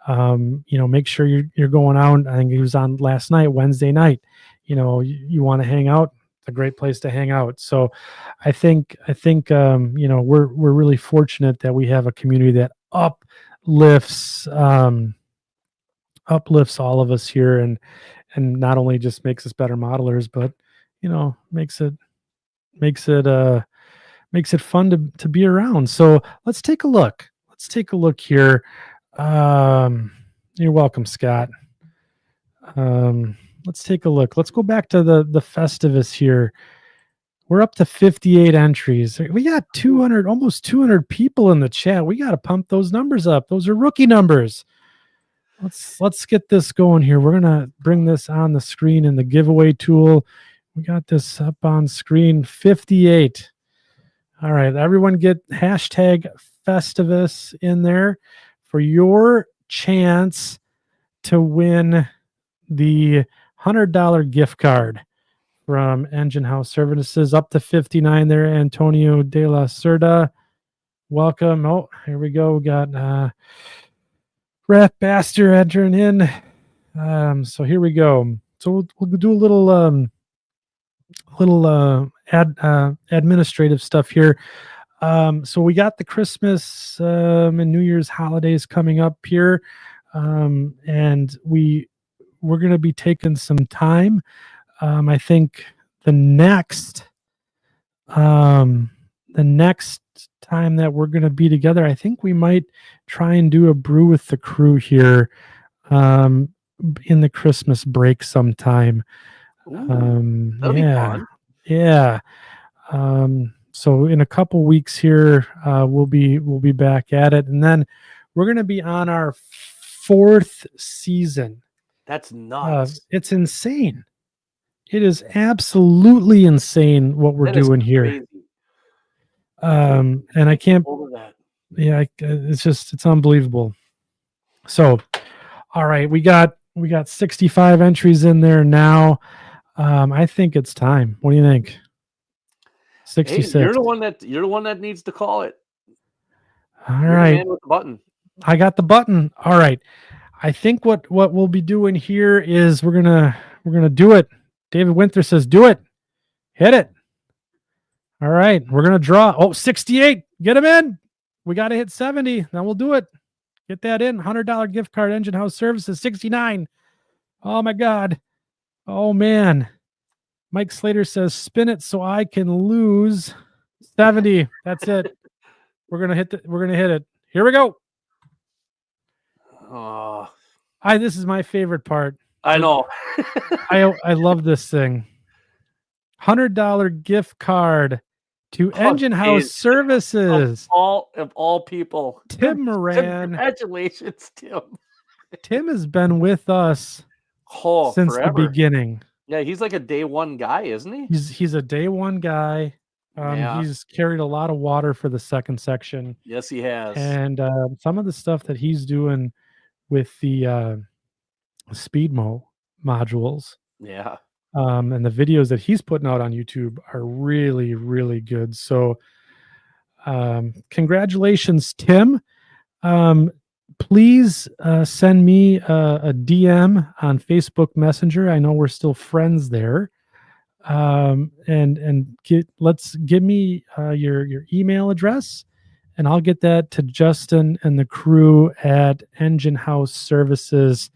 Make sure you're going out. I think he was on last night, Wednesday night. You want to hang out. It's a great place to hang out. So I think we're really fortunate that we have a community that uplifts all of us here, and not only just makes us better modelers, but makes it fun to be around. So let's take a look. Here. You're welcome, Scott. Let's take a look. Let's go back to the Festivus here. We're up to 58 entries. We got 200, almost 200 people in the chat. We got to pump those numbers up. Those are rookie numbers. Let's get this going here. We're gonna bring this on the screen in the giveaway tool. We got this up on screen. 58. All right, everyone get hashtag Festivus in there for your chance to win the $100 gift card from Engine House Services. Up to 59 there, Antonio de la Cerda. Welcome. Oh, here we go. We got Rat Baster entering in. So here we go. So we'll do a little administrative stuff here. So we got the Christmas and New Year's holidays coming up here, and we're going to be taking some time. I think the next time that we're going to be together, I think we might try and do a brew with the crew here in the Christmas break sometime. That'll be fun. Yeah. So in a couple weeks here, we'll be back at it, and then we're going to be on our 4th season. That's nuts. It's insane. It is absolutely insane what we're doing here. And I can't. Yeah, it's unbelievable. So, all right, we got 65 entries in there now. I think it's time. What do you think? 66. Hey, you're the one that needs to call it. All right. The man with the button. I got the button. All right. I think what we'll be doing here is we're gonna do it. David Winter says, "Do it. Hit it." All right. We're gonna draw. Oh, 68. Get him in. We got to hit 70. Then we'll do it. Get that in. $100 gift card, Engine House Services. 69. Oh my God. Oh man. Mike Slater says, "Spin it so I can lose." 70. That's it. We're gonna hit it. Here we go. Oh, this is my favorite part. I know. I love this thing. $100 gift card to Engine House Services. Of all people. Tim Moran. Congratulations, Tim. Tim has been with us since forever. the beginning. Yeah, he's like a day one guy, isn't he? He's a day one guy. He's carried a lot of water for the second section. Yes, he has. And some of the stuff that he's doing with the Speedmo modules. Yeah. And the videos that he's putting out on YouTube are really, really good. So congratulations, Tim. Please send me a DM on Facebook Messenger. I know we're still friends there. And give me your email address, and I'll get that to Justin and the crew at Engine House Services,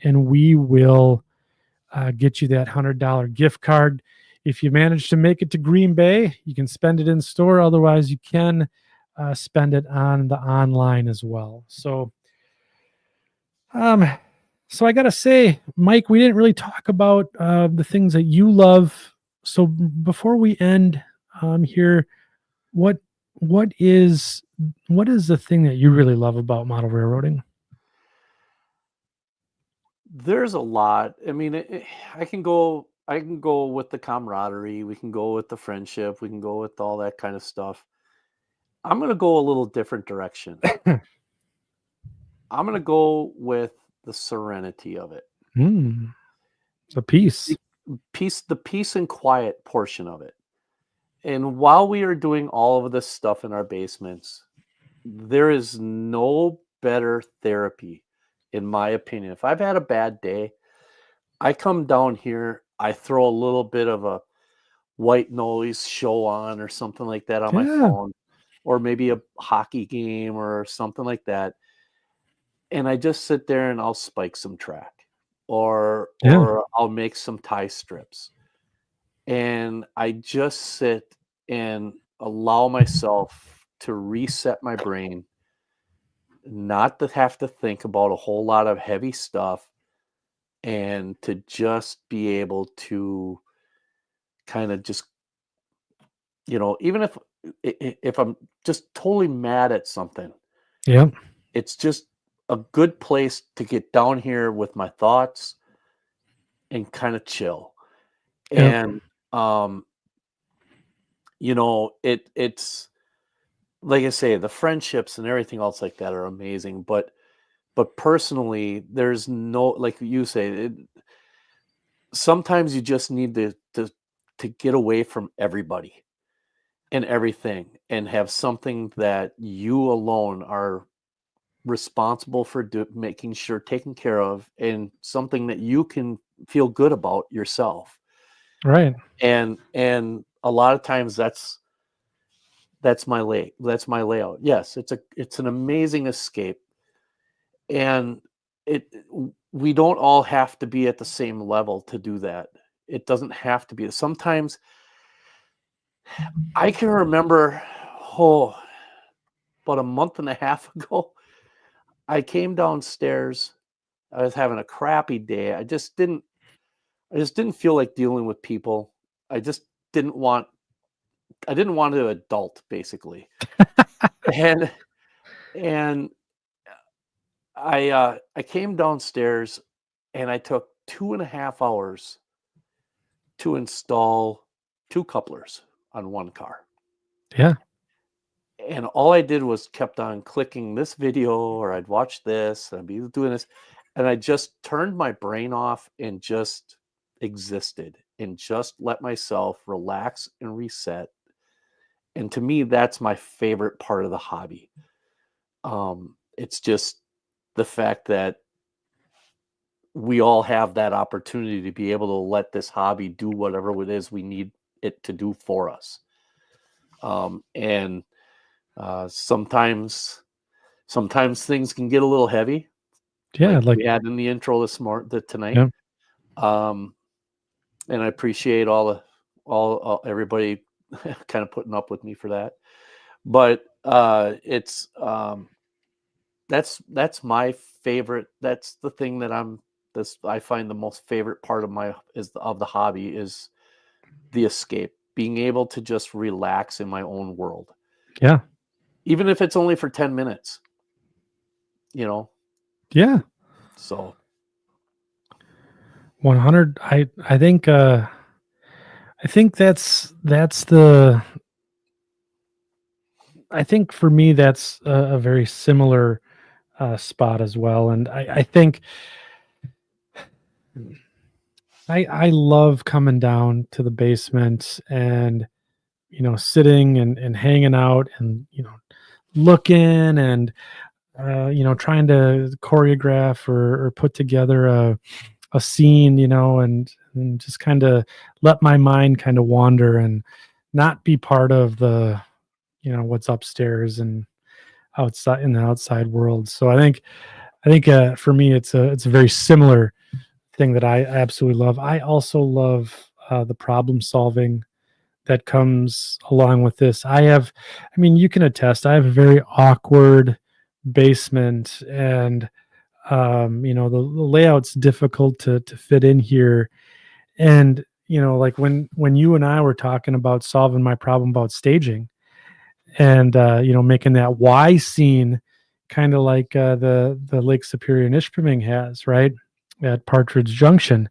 and we will get you that $100 gift card. If you manage to make it to Green Bay, you can spend it in store. Otherwise, you can spend it on the online as well. So I got to say, Mike, we didn't really talk about the things that you love. So before we end here, what is the thing that you really love about model railroading? There's a lot. I mean, I can go with the camaraderie. We can go with the friendship. We can go with all that kind of stuff. I'm going to go a little different direction. I'm going to go with the serenity of it. It's a piece. The peace and quiet portion of it. And while we are doing all of this stuff in our basements, there is no better therapy, in my opinion. If I've had a bad day, I come down here, I throw a little bit of a white noise show on or something like that on my phone, or maybe a hockey game or something like that. And I just sit there and I'll spike some track or I'll make some tie strips. And I just sit and allow myself to reset my brain, not to have to think about a whole lot of heavy stuff, and to just be able to kind of just, even if I'm just totally mad at something, Yeah. it's just a good place to get down here with my thoughts and kind of chill. Yep. And it's like I say, the friendships and everything else like that are amazing, but personally, there's no, like you say, sometimes you just need to get away from everybody and everything and have something that you alone are responsible for making sure taken care of, and something that you can feel good about yourself. Right. And a lot of times that's my layout. Yes, it's an amazing escape. And we don't all have to be at the same level to do that. It doesn't have to be. Sometimes I can remember, about a month and a half ago, I came downstairs. I was having a crappy day. I just didn't feel like dealing with people. I just didn't want to adult, basically. and I came downstairs and I took 2.5 hours to install 2 couplers on one car. Yeah. And all I did was kept on clicking this video, or I'd watch this, and I'd be doing this. And I just turned my brain off and just existed and just let myself relax and reset. And to me, that's my favorite part of the hobby. It's just the fact that we all have that opportunity to be able to let this hobby do whatever it is we need it to do for us. And sometimes things can get a little heavy. Yeah. Like we had in the intro tonight. Yeah. And I appreciate all everybody kind of putting up with me for that. But it's that's my favorite. That's the thing that I find the most favorite part of the hobby is the escape, being able to just relax in my own world. Yeah. Even if it's only for 10 minutes, Yeah. So 100. I think that's the, I think for me that's a very similar spot as well. And I think I love coming down to the basement and sitting and hanging out and looking and trying to choreograph or put together a scene, and just kind of let my mind kind of wander and not be part of the what's upstairs and outside in the outside world. So I think for me it's a very similar thing that I absolutely love. I also love the problem solving that comes along with this. I mean, you can attest, I have a very awkward basement, and the layout's difficult to fit in here. And like when you and I were talking about solving my problem about staging, and making that Y scene kind of like the Lake Superior Nishpeming has, right, at Partridge Junction.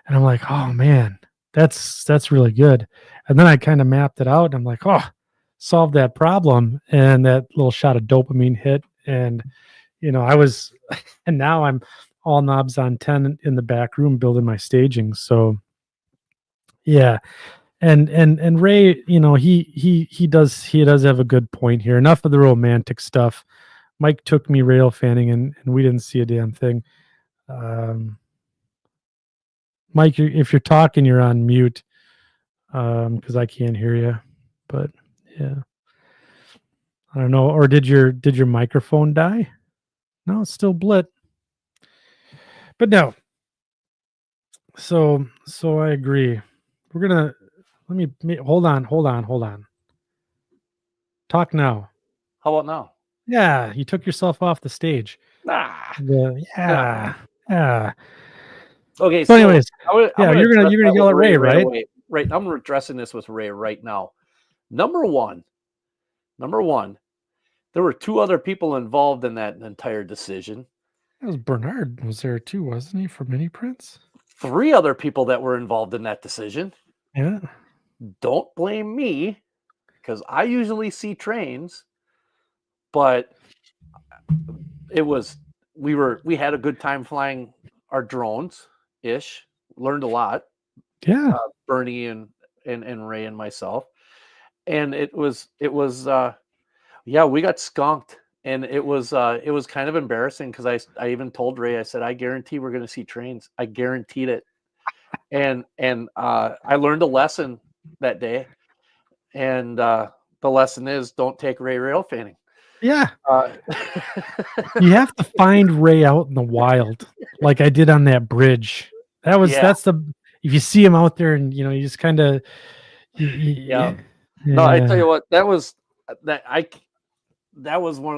And I'm like, oh man, that's really good. And then I kind of mapped it out and I'm like, oh, solved that problem. And that little shot of dopamine hit. And I was and now I'm all knobs on 10 in the back room building my staging. So yeah. And Ray, he does have a good point here. Enough of the romantic stuff. Mike took me rail fanning and we didn't see a damn thing. Mike, if you're talking, you're on mute because I can't hear you. But yeah, I don't know. Or did your microphone die? No, it's still blit. But no. So I agree. We're gonna hold on. Talk now. How about now? Yeah, you took yourself off the stage. Ah. Yeah. Okay. So anyways, I'm you're address gonna that yell with at Ray, right? away. Right. I'm addressing this with Ray right now. Number one, there were 2 other people involved in that entire decision. That was Bernard. Was there too, wasn't he, for Mini Prince? 3 other people that were involved in that decision. Yeah. Don't blame me because I usually see trains, but we had a good time flying our drones ish. Learned a lot. Yeah. Bernie and Ray and myself, and it was we got skunked, and it was kind of embarrassing because I even told Ray, I said, I guarantee we're going to see trains. I guaranteed it, and I learned a lesson that day, and the lesson is don't take Ray rail fanning. Yeah. You have to find Ray out in the wild, like I did on that bridge. That's if you see him out there and you just kind of yeah. No, I tell you what, that was one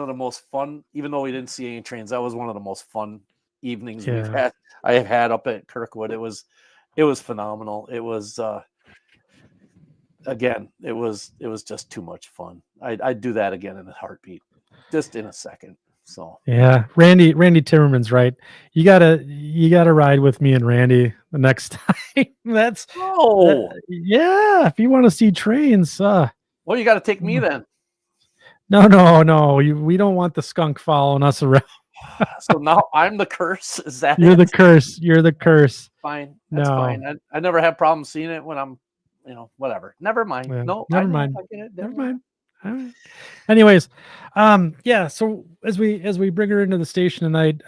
of the most fun, even though we didn't see any trains, that was one of the most fun evenings I have had up at Kirkwood. It was phenomenal. It was again, it was just too much fun. I'd do that again in a heartbeat, just in a second. So yeah, Randy Timmerman's right. You gotta ride with me and Randy the next time. Yeah. If you want to see trains, well, you got to take me then. No. We don't want the skunk following us around. So now I'm the curse. Is that You're the curse? You're the curse. Fine. That's fine. I never have problems seeing it when I'm, whatever. Never mind. Yeah, No, never mind. I get it. Never mind. All right. Anyways, yeah. So as we bring her into the station tonight,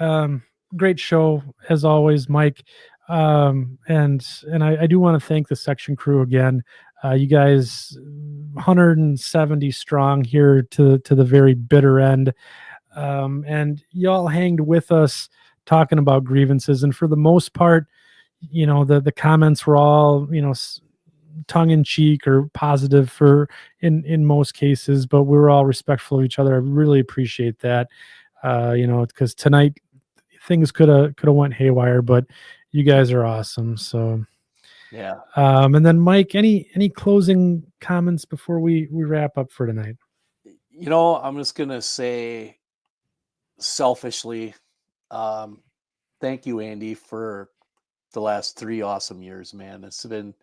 great show as always, Mike. And I do want to thank the section crew again. You guys, 170 strong here to the very bitter end, and y'all hanged with us talking about grievances. And for the most part, the comments were all tongue in cheek or positive for in most cases, but we were all respectful of each other. I really appreciate that. Because tonight things could have went haywire, but you guys are awesome. So yeah. And then Mike, any closing comments before we wrap up for tonight? I'm just gonna say selfishly, thank you, Andy, for the last 3 awesome years, man. It's been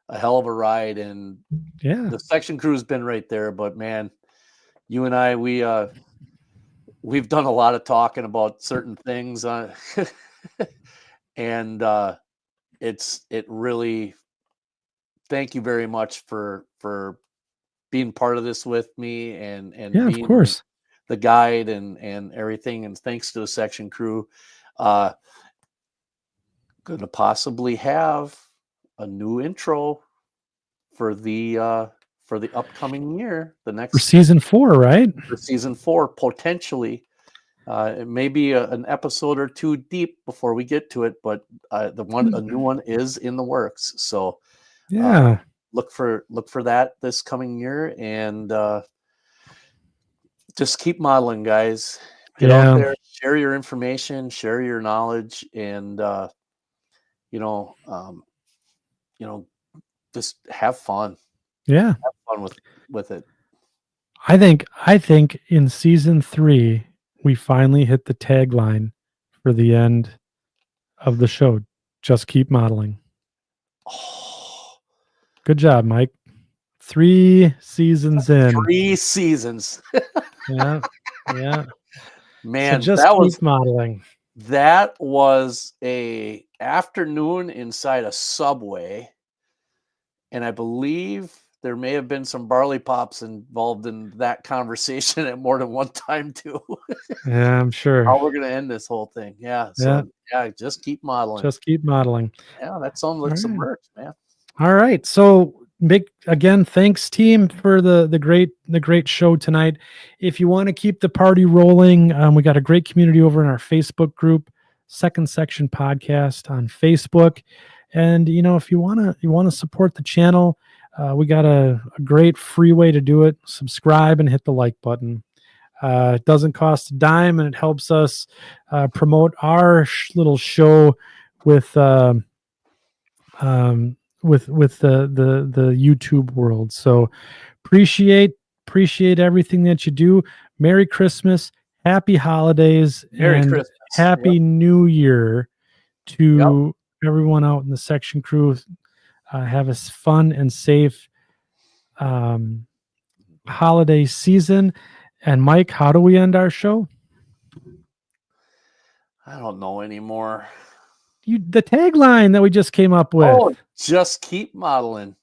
a hell of a ride, and the section crew's been right there. But man, you and I, we've done a lot of talking about certain things, and it really. Thank you very much for being part of this with me and being of course the guide and everything. And thanks to the section crew, going to possibly have a new intro for the upcoming year, the next for season 4, right? For season 4, potentially. It may be an episode or 2 deep before we get to it, but a new one is in the works. So look for that this coming year, and just keep modeling, guys. Get out there, share your information, share your knowledge, and just have fun. Yeah, have fun with it. I think in season 3 we finally hit the tagline for the end of the show. Just keep modeling. Oh. Good job, Mike. 3 seasons in. 3 seasons. Yeah. Man, so just keep modeling. That was a afternoon inside a Subway, and I believe there may have been some barley pops involved in that conversation at more than one time too. Yeah, I'm sure. How we're gonna end this whole thing. Yeah. So yeah, just keep modeling. Just keep modeling. Yeah, that sounds like some merch, man. All right. So big again, thanks team for the great show tonight. If you want to keep the party rolling, we got a great community over in our Facebook group, Second Section Podcast on Facebook. And if you wanna support the channel, we got a great free way to do it. Subscribe and hit the like button. It doesn't cost a dime, and it helps us promote our little show with the YouTube world. So appreciate everything that you do. Merry Christmas, happy holidays, Merry and Christmas. happy New Year to everyone out in the section crew. Have a fun and safe holiday season. And Mike, how do we end our show? I don't know anymore. The tagline that we just came up with. Oh, just keep modeling.